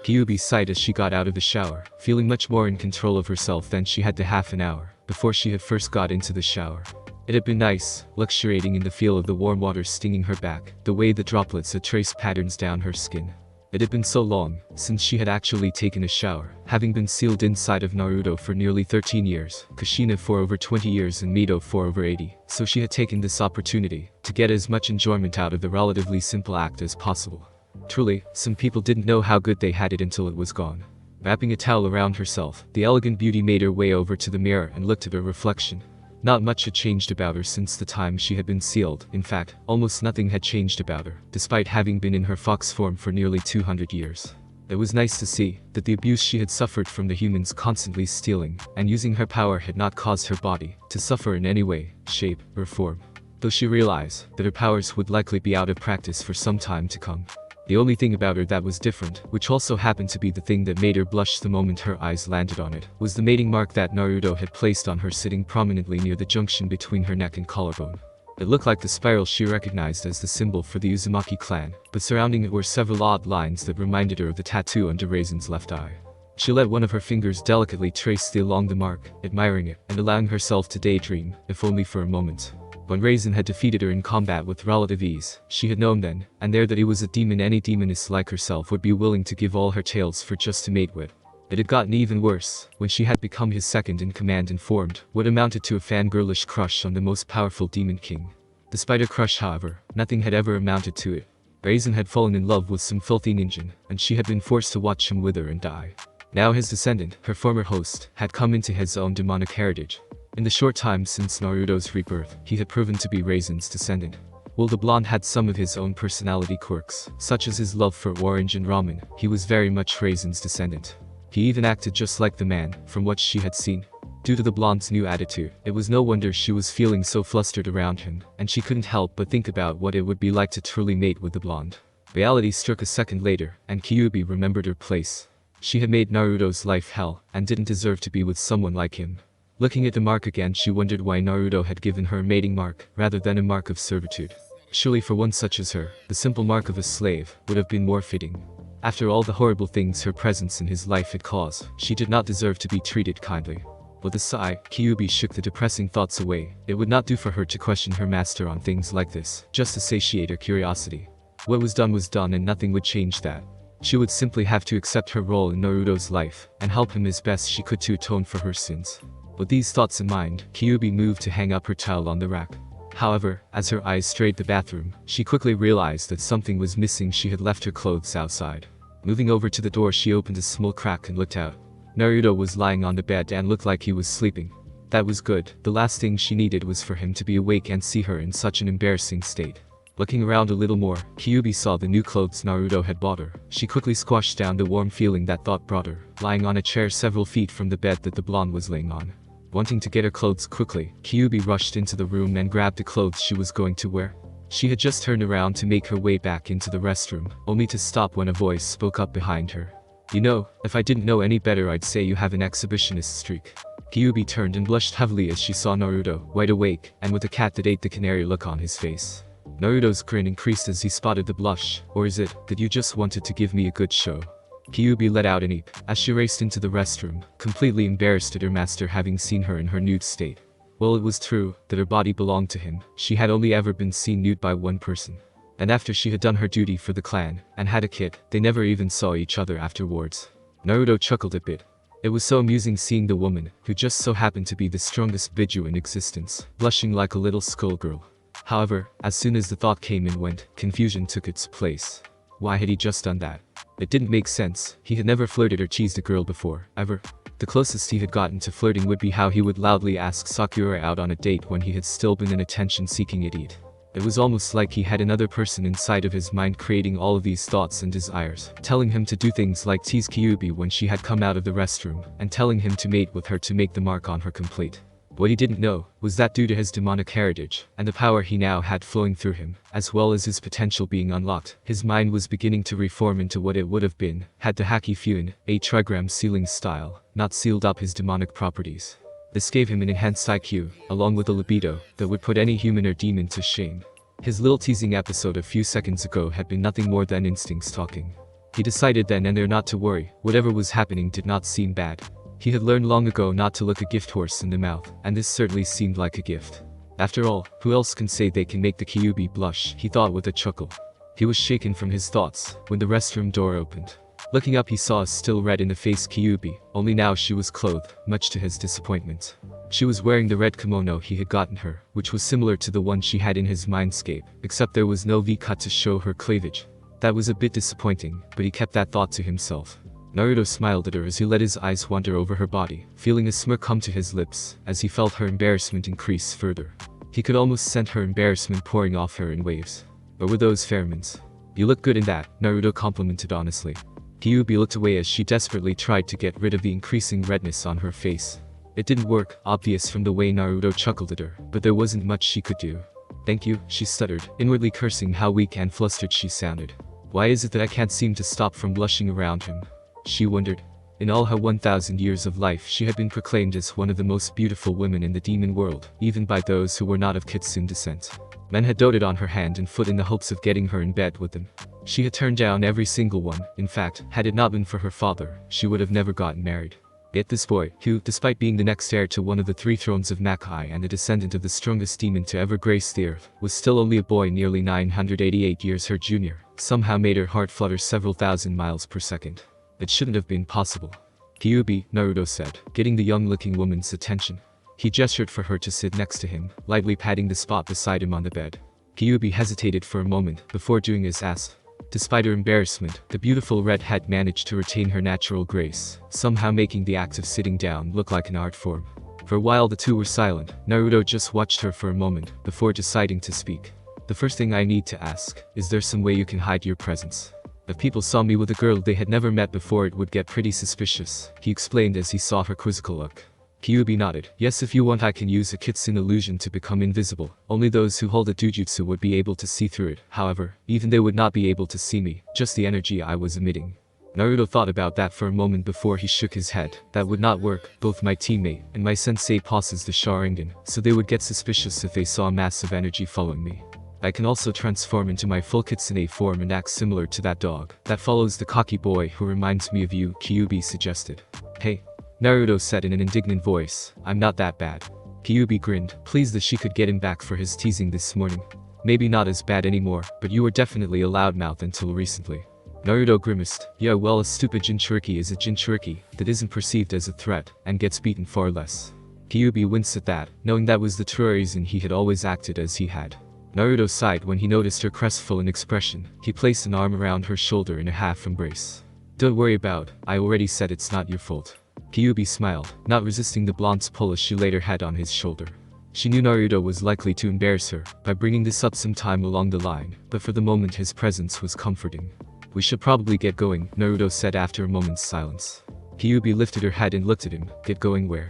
Kyubi sighed as she got out of the shower, feeling much more in control of herself than she had the half an hour before she had first got into the shower. It had been nice, luxuriating in the feel of the warm water stinging her back, the way the droplets had traced patterns down her skin. It had been so long since she had actually taken a shower, having been sealed inside of Naruto for nearly 13 years, Kushina for over 20 years and Mito for over 80, so she had taken this opportunity to get as much enjoyment out of the relatively simple act as possible. Truly, some people didn't know how good they had it until it was gone. Wrapping a towel around herself, the elegant beauty made her way over to the mirror and looked at her reflection. Not much had changed about her since the time she had been sealed. In fact, almost nothing had changed about her, despite having been in her fox form for nearly 200 years. It was nice to see that the abuse she had suffered from the humans constantly stealing and using her power had not caused her body to suffer in any way, shape, or form. Though she realized that her powers would likely be out of practice for some time to come. The only thing about her that was different, which also happened to be the thing that made her blush the moment her eyes landed on it, was the mating mark that Naruto had placed on her, sitting prominently near the junction between her neck and collarbone. It looked like the spiral she recognized as the symbol for the Uzumaki clan, but surrounding it were several odd lines that reminded her of the tattoo under Raizen's left eye. She let one of her fingers delicately trace along the mark, admiring it, and allowing herself to daydream, if only for a moment. When Raizen had defeated her in combat with relative ease, she had known then and there that he was a demon any demoness like herself would be willing to give all her tails for just to mate with. It had gotten even worse when she had become his second in command and formed what amounted to a fangirlish crush on the most powerful demon king. Despite her crush, however, nothing had ever amounted to it. Raizen had fallen in love with some filthy ninja, and she had been forced to watch him wither and die. Now his descendant, her former host, had come into his own demonic heritage. In the short time since Naruto's rebirth, he had proven to be Raizen's descendant. While the blonde had some of his own personality quirks, such as his love for orange and ramen, he was very much Raizen's descendant. He even acted just like the man, from what she had seen. Due to the blonde's new attitude, it was no wonder she was feeling so flustered around him, and she couldn't help but think about what it would be like to truly mate with the blonde. Reality struck a second later, and Kyubi remembered her place. She had made Naruto's life hell, and didn't deserve to be with someone like him. Looking at the mark again, she wondered why Naruto had given her a mating mark, rather than a mark of servitude. Surely for one such as her, the simple mark of a slave would have been more fitting. After all the horrible things her presence in his life had caused, she did not deserve to be treated kindly. With a sigh, Kyubi shook the depressing thoughts away. It would not do for her to question her master on things like this, just to satiate her curiosity. What was done and nothing would change that. She would simply have to accept her role in Naruto's life, and help him as best she could to atone for her sins. With these thoughts in mind, Kyubi moved to hang up her towel on the rack. However, as her eyes strayed the bathroom, she quickly realized that something was missing. She had left her clothes outside. Moving over to the door, she opened a small crack and looked out. Naruto was lying on the bed and looked like he was sleeping. That was good. The last thing she needed was for him to be awake and see her in such an embarrassing state. Looking around a little more, Kyubi saw the new clothes Naruto had bought her. She quickly squashed down the warm feeling that thought brought her, lying on a chair several feet from the bed that the blonde was laying on. Wanting to get her clothes quickly, Kyubi rushed into the room and grabbed the clothes she was going to wear. She had just turned around to make her way back into the restroom, only to stop when a voice spoke up behind her. You know, if I didn't know any better I'd say you have an exhibitionist streak. Kyubi turned and blushed heavily as she saw Naruto, wide awake, and with a cat that ate the canary look on his face. Naruto's grin increased as he spotted the blush. Or is it that you just wanted to give me a good show? Kyubi let out an eep as she raced into the restroom, completely embarrassed at her master having seen her in her nude state. Well, it was true that her body belonged to him. She had only ever been seen nude by one person. And after she had done her duty for the clan and had a kid, they never even saw each other afterwards. Naruto chuckled a bit. It was so amusing seeing the woman, who just so happened to be the strongest Biju in existence, blushing like a little skullgirl. However, as soon as the thought came and went, confusion took its place. Why had he just done that? It didn't make sense. He had never flirted or teased a girl before, ever. The closest he had gotten to flirting would be how he would loudly ask Sakura out on a date when he had still been an attention-seeking idiot. It was almost like he had another person inside of his mind creating all of these thoughts and desires, telling him to do things like tease Kyubi when she had come out of the restroom, and telling him to mate with her to make the mark on her complete. What he didn't know was that due to his demonic heritage, and the power he now had flowing through him, as well as his potential being unlocked, his mind was beginning to reform into what it would have been, had the Haki Fuin, a trigram sealing style, not sealed up his demonic properties. This gave him an enhanced IQ, along with a libido, that would put any human or demon to shame. His little teasing episode a few seconds ago had been nothing more than instincts talking. He decided then and there not to worry, whatever was happening did not seem bad. He had learned long ago not to look a gift horse in the mouth, and this certainly seemed like a gift. After all, who else can say they can make the Kyubi blush, he thought with a chuckle. He was shaken from his thoughts, when the restroom door opened. Looking up he saw a still red-in-the-face Kyubi, only now she was clothed, much to his disappointment. She was wearing the red kimono he had gotten her, which was similar to the one she had in his mindscape, except there was no V-cut to show her cleavage. That was a bit disappointing, but he kept that thought to himself. Naruto smiled at her as he let his eyes wander over her body, feeling a smirk come to his lips, as he felt her embarrassment increase further. He could almost scent her embarrassment pouring off her in waves. Or were those pheromones? You look good in that, Naruto complimented honestly. Kyubi looked away as she desperately tried to get rid of the increasing redness on her face. It didn't work, obvious from the way Naruto chuckled at her, but there wasn't much she could do. Thank you, she stuttered, inwardly cursing how weak and flustered she sounded. Why is it that I can't seem to stop from blushing around him? She wondered. In all her 1,000 years of life she had been proclaimed as one of the most beautiful women in the demon world, even by those who were not of Kitsune descent. Men had doted on her hand and foot in the hopes of getting her in bed with them. She had turned down every single one. In fact, had it not been for her father, she would have never gotten married. Yet this boy, who, despite being the next heir to one of the 3 thrones of Makai and a descendant of the strongest demon to ever grace the earth, was still only a boy nearly 988 years her junior, somehow made her heart flutter several thousand miles per second. It shouldn't have been possible. Kyubi, Naruto said, getting the young-looking woman's attention. He gestured for her to sit next to him, lightly patting the spot beside him on the bed. Kyubi hesitated for a moment before doing as asked. Despite her embarrassment, the beautiful redhead managed to retain her natural grace, somehow making the act of sitting down look like an art form. For a while the two were silent. Naruto just watched her for a moment before deciding to speak. The first thing I need to ask, is there some way you can hide your presence? If people saw me with a girl they had never met before it would get pretty suspicious, he explained as he saw her quizzical look. Kyubi nodded. Yes, if you want I can use a Kitsune illusion to become invisible. Only those who hold a dujutsu would be able to see through it. However, even they would not be able to see me, just the energy I was emitting. Naruto thought about that for a moment before he shook his head. That would not work. Both my teammate and my sensei possess the Sharingan, so they would get suspicious if they saw a mass of energy following me. I can also transform into my full Kitsune form and act similar to that dog that follows the cocky boy who reminds me of you, Kyubi suggested. Hey, Naruto said in an indignant voice, I'm not that bad. Kyubi grinned, pleased that she could get him back for his teasing this morning. Maybe not as bad anymore, but you were definitely a loudmouth until recently. Naruto grimaced. Yeah, well, a stupid Jinchuriki is a Jinchuriki that isn't perceived as a threat and gets beaten far less. Kyubi winced at that, knowing that was the true reason he had always acted as he had. Naruto sighed when he noticed her crestfallen expression. He placed an arm around her shoulder in a half embrace. Don't worry about, I already said it's not your fault. Kyubi smiled, not resisting the blonde's pull as she laid her head on his shoulder. She knew Naruto was likely to embarrass her by bringing this up sometime along the line, but for the moment his presence was comforting. "We should probably get going," Naruto said after a moment's silence. Kyubi lifted her head and looked at him. "Get going where?"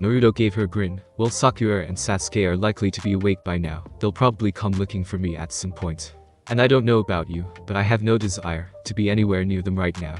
Naruto gave her a grin. "Well, Sakura and Sasuke are likely to be awake by now. They'll probably come looking for me at some point. And I don't know about you, but I have no desire to be anywhere near them right now."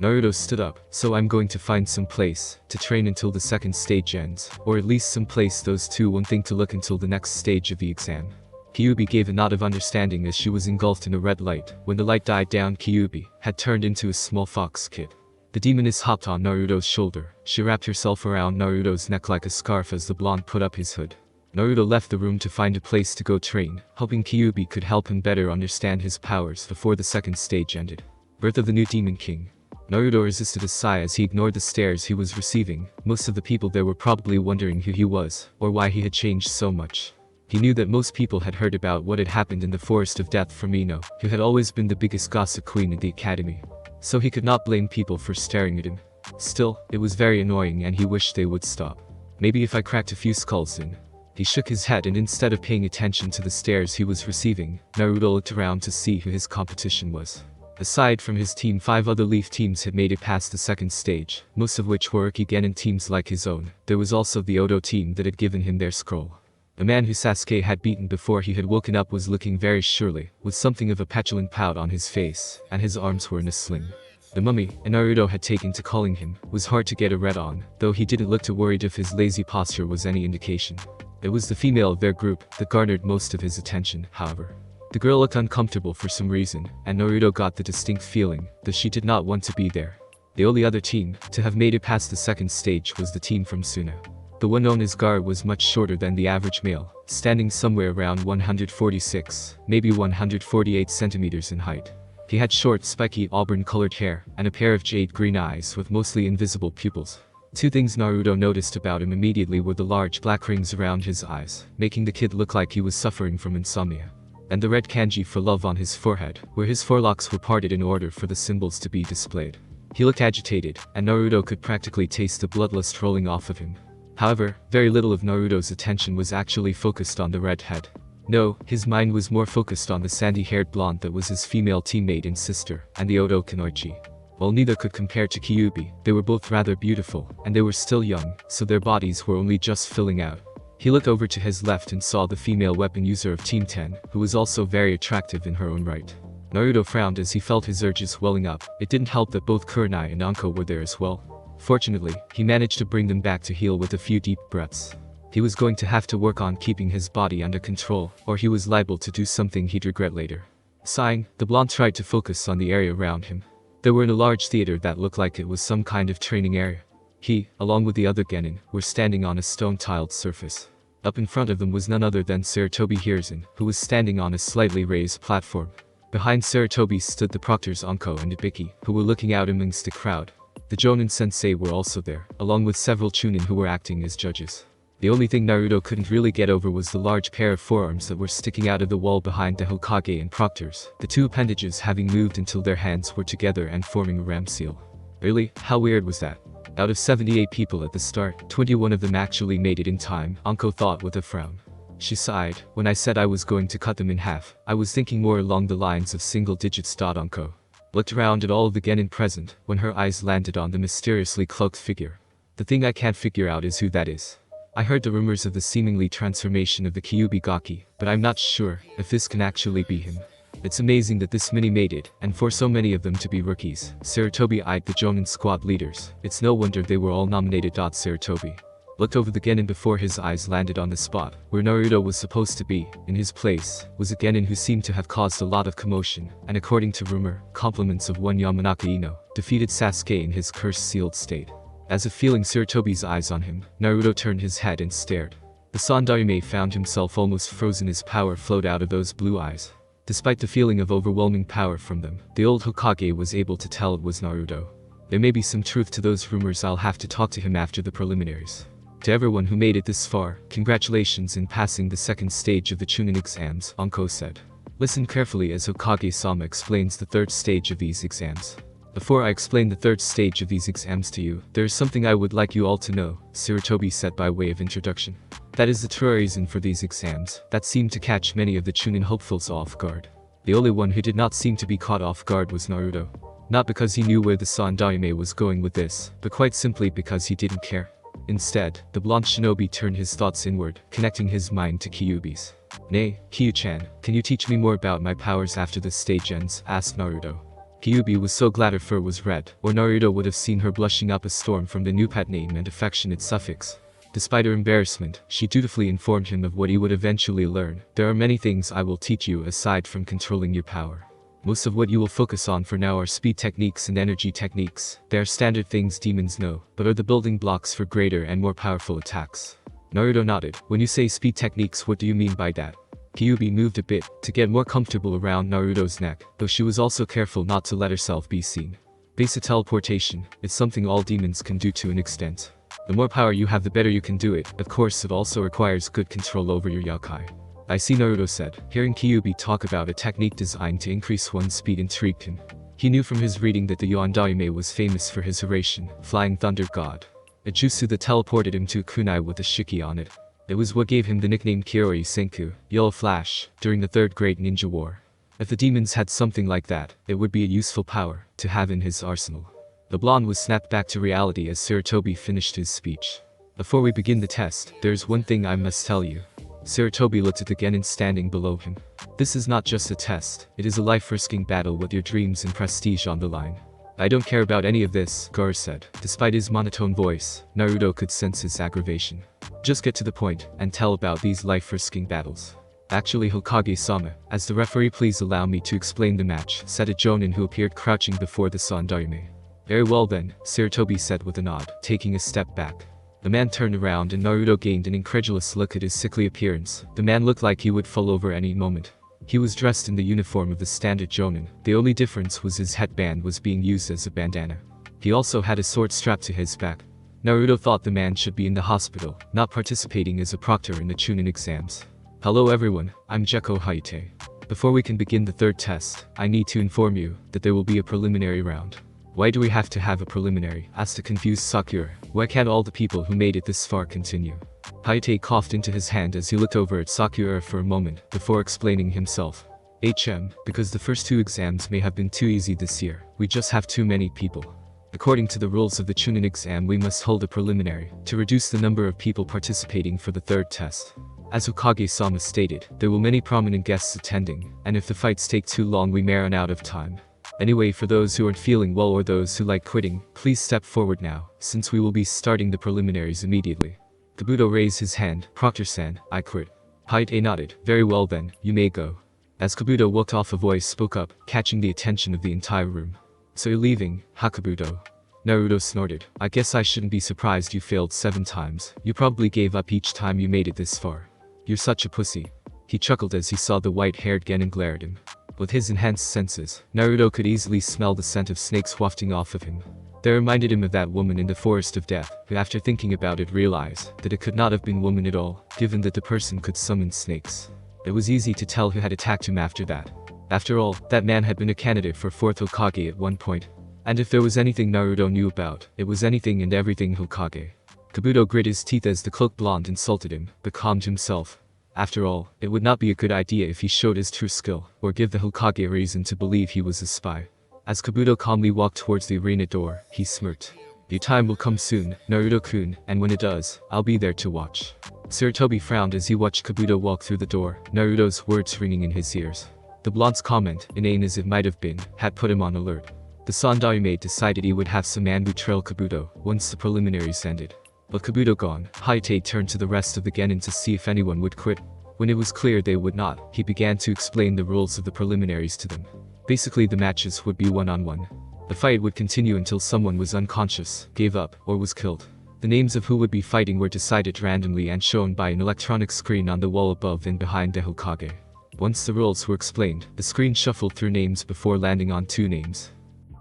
Naruto stood up. "So I'm going to find some place to train until the second stage ends, or at least some place those two won't think to look until the next stage of the exam." Kyubi gave a nod of understanding as she was engulfed in a red light. When the light died down, Kyubi had turned into a small fox kid. The demoness hopped on Naruto's shoulder. She wrapped herself around Naruto's neck like a scarf as the blonde put up his hood. Naruto left the room to find a place to go train, hoping Kyubi could help him better understand his powers before the second stage ended. Birth of the New Demon King. Naruto resisted a sigh as he ignored the stares he was receiving. Most of the people there were probably wondering who he was, or why he had changed so much. He knew that most people had heard about what had happened in the Forest of Death from Ino, who had always been the biggest gossip queen in the academy. So he could not blame people for staring at him. Still, it was very annoying and he wished they would stop. "Maybe if I cracked a few skulls in." He shook his head and instead of paying attention to the stares he was receiving, Naruto looked around to see who his competition was. Aside from his team, 5 other Leaf teams had made it past the second stage, most of which were Genin teams like his own. There was also the Odo team that had given him their scroll. The man who Sasuke had beaten before he had woken up was looking very surly, with something of a petulant pout on his face, and his arms were in a sling. The mummy, Naruto had taken to calling him, was hard to get a read on, though he didn't look too worried if his lazy posture was any indication. It was the female of their group that garnered most of his attention, however. The girl looked uncomfortable for some reason, and Naruto got the distinct feeling that she did not want to be there. The only other team to have made it past the second stage was the team from Suna. The one known as Gar was much shorter than the average male, standing somewhere around 146, maybe 148 centimeters in height. He had short, spiky, auburn-colored hair, and a pair of jade-green eyes with mostly invisible pupils. Two things Naruto noticed about him immediately were the large black rings around his eyes, making the kid look like he was suffering from insomnia, and the red kanji for love on his forehead, where his forelocks were parted in order for the symbols to be displayed. He looked agitated, and Naruto could practically taste the bloodlust rolling off of him. However, very little of Naruto's attention was actually focused on the redhead. No, his mind was more focused on the sandy-haired blonde that was his female teammate and sister, and the Odo Kunoichi. While neither could compare to Kyubi, they were both rather beautiful, and they were still young, so their bodies were only just filling out. He looked over to his left and saw the female weapon user of Team 10, who was also very attractive in her own right. Naruto frowned as he felt his urges welling up. It didn't help that both Kurenai and Anko were there as well. Fortunately, he managed to bring them back to heal with a few deep breaths. He was going to have to work on keeping his body under control, or he was liable to do something he'd regret later. Sighing, the blonde tried to focus on the area around him. They were in a large theater that looked like it was some kind of training area. He, along with the other genin, were standing on a stone-tiled surface. Up in front of them was none other than Sarutobi Hiruzen, who was standing on a slightly raised platform. Behind Sarutobi stood the proctors Anko and Ibiki, who were looking out amongst the crowd. The Jonin sensei were also there, along with several Chunin who were acting as judges. The only thing Naruto couldn't really get over was the large pair of forearms that were sticking out of the wall behind the Hokage and proctors, the two appendages having moved until their hands were together and forming a ram seal. Really? How weird was that? Out of 78 people at the start, 21 of them actually made it in time, Anko thought with a frown. She sighed. When I said I was going to cut them in half, I was thinking more along the lines of single digits. Anko looked around at all of the genin present when her eyes landed on the mysteriously cloaked figure. The thing I can't figure out is who that is. I heard the rumors of the seemingly transformation of the Kyubi Gaki, but I'm not sure if this can actually be him. It's amazing that this many made it, and for so many of them to be rookies. Sarutobi eyed the Jonin squad leaders. It's no wonder they were all nominated. Sarutobi looked over the genin before his eyes landed on the spot where Naruto was supposed to be. In his place was a genin who seemed to have caused a lot of commotion, and according to rumor, compliments of one Yamanaka Ino defeated Sasuke in his curse-sealed state. As if feeling Sarutobi's eyes on him, Naruto turned his head and stared. The Sandaime found himself almost frozen as power flowed out of those blue eyes. Despite the feeling of overwhelming power from them, the old Hokage was able to tell it was Naruto. There may be some truth to those rumors. I'll have to talk to him after the preliminaries. To everyone who made it this far, congratulations in passing the second stage of the Chunin Exams, Anko said. Listen carefully as Hokage-sama explains the third stage of these exams. Before I explain the third stage of these exams to you, there is something I would like you all to know, Sarutobi said by way of introduction. That is the true reason for these exams that seemed to catch many of the Chunin hopefuls off guard. The only one who did not seem to be caught off guard was Naruto. Not because he knew where the Sandaime was going with this, but quite simply because he didn't care. Instead, the blonde shinobi turned his thoughts inward, connecting his mind to Kyuubi's. "Nay, Kyu-chan, can you teach me more about my powers after this stage ends?" asked Naruto. Kyubi was so glad her fur was red, or Naruto would have seen her blushing up a storm from the new pet name and affectionate suffix. Despite her embarrassment, she dutifully informed him of what he would eventually learn. "There are many things I will teach you aside from controlling your power. Most of what you will focus on for now are speed techniques and energy techniques. They are standard things demons know, but are the building blocks for greater and more powerful attacks." Naruto nodded. "When you say speed techniques, what do you mean by that?" Kyubi moved a bit, to get more comfortable around Naruto's neck, though she was also careful not to let herself be seen. "Basic teleportation, it's something all demons can do to an extent. The more power you have, the better you can do it. Of course, it also requires good control over your yokai." "I see," Naruto said. Hearing Kyubi talk about a technique designed to increase one's speed intrigued him. He knew from his reading that the Yondaime was famous for his Hiraishin, Flying Thunder God, a jutsu that teleported him to a kunai with a shiki on it. It was what gave him the nickname Kiroi Senku, Yellow Flash, during the Third Great Ninja War. If the demons had something like that, it would be a useful power to have in his arsenal. The blonde was snapped back to reality as Sarutobi finished his speech. "Before we begin the test, there's one thing I must tell you." Sarutobi looked at the genin standing below him. "This is not just a test, it is a life-risking battle with your dreams and prestige on the line." "I don't care about any of this," Gar said. Despite his monotone voice, Naruto could sense his aggravation. "Just get to the point, and tell about these life-risking battles." "Actually, Hokage-sama, as the referee, please allow me to explain the match," said a jonin who appeared crouching before the Sandaime. "Very well then," Sarutobi said with a nod, taking a step back. The man turned around and Naruto gained an incredulous look at his sickly appearance. The man looked like he would fall over any moment. He was dressed in the uniform of the standard jonin. The only difference was his headband was being used as a bandana. He also had a sword strapped to his back. Naruto thought the man should be in the hospital, not participating as a proctor in the Chunin exams. "Hello everyone, I'm Gekko Hayate. Before we can begin the third test, I need to inform you that there will be a preliminary round." "Why do we have to have a preliminary?" asked a confused Sakura. "Why can't all the people who made it this far continue?" Hayate coughed into his hand as he looked over at Sakura for a moment, before explaining himself. Because the first two exams may have been too easy this year. We just have too many people. According to the rules of the Chunin exam, we must hold a preliminary, to reduce the number of people participating for the third test. As Hokage-sama stated, there will many prominent guests attending, and if the fights take too long we may run out of time. Anyway, for those who aren't feeling well or those who like quitting, please step forward now, since we will be starting the preliminaries immediately. Kabuto raised his hand. "Proctor-san, I quit." Hayate nodded. "Very well then, you may go." As Kabuto walked off, a voice spoke up, catching the attention of the entire room. "So you're leaving, huh, Kabuto?" Naruto snorted. "I guess I shouldn't be surprised you failed 7 times. You probably gave up each time you made it this far. You're such a pussy." He chuckled as he saw the white-haired genin glare at him. With his enhanced senses, Naruto could easily smell the scent of snakes wafting off of him. They reminded him of that woman in the Forest of Death, who after thinking about it realized that it could not have been woman at all, given that the person could summon snakes. It was easy to tell who had attacked him after that. After all, that man had been a candidate for 4th Hokage at one point. And if there was anything Naruto knew about, it was anything and everything Hokage. Kabuto grit his teeth as the cloaked blonde insulted him, but calmed himself. After all, it would not be a good idea if he showed his true skill, or give the Hokage reason to believe he was a spy. As Kabuto calmly walked towards the arena door, he smirked. "Your time will come soon, Naruto-kun, and when it does, I'll be there to watch." Sarutobi frowned as he watched Kabuto walk through the door, Naruto's words ringing in his ears. The blonde's comment, inane as it might have been, had put him on alert. The Sandaime decided he would have some man trail Kabuto once the preliminaries ended. With Kabuto gone, Hayate turned to the rest of the genin to see if anyone would quit. When it was clear they would not, he began to explain the rules of the preliminaries to them. Basically, the matches would be one-on-one. The fight would continue until someone was unconscious, gave up, or was killed. The names of who would be fighting were decided randomly and shown by an electronic screen on the wall above and behind the Hokage. Once the rules were explained, the screen shuffled through names before landing on 2 names.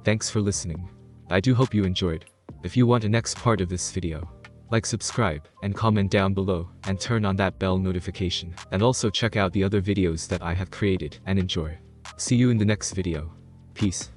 Thanks for listening. I do hope you enjoyed. If you want a next part of this video, like, subscribe, and comment down below, and turn on that bell notification. And also check out the other videos that I have created, and enjoy. See you in the next video. Peace.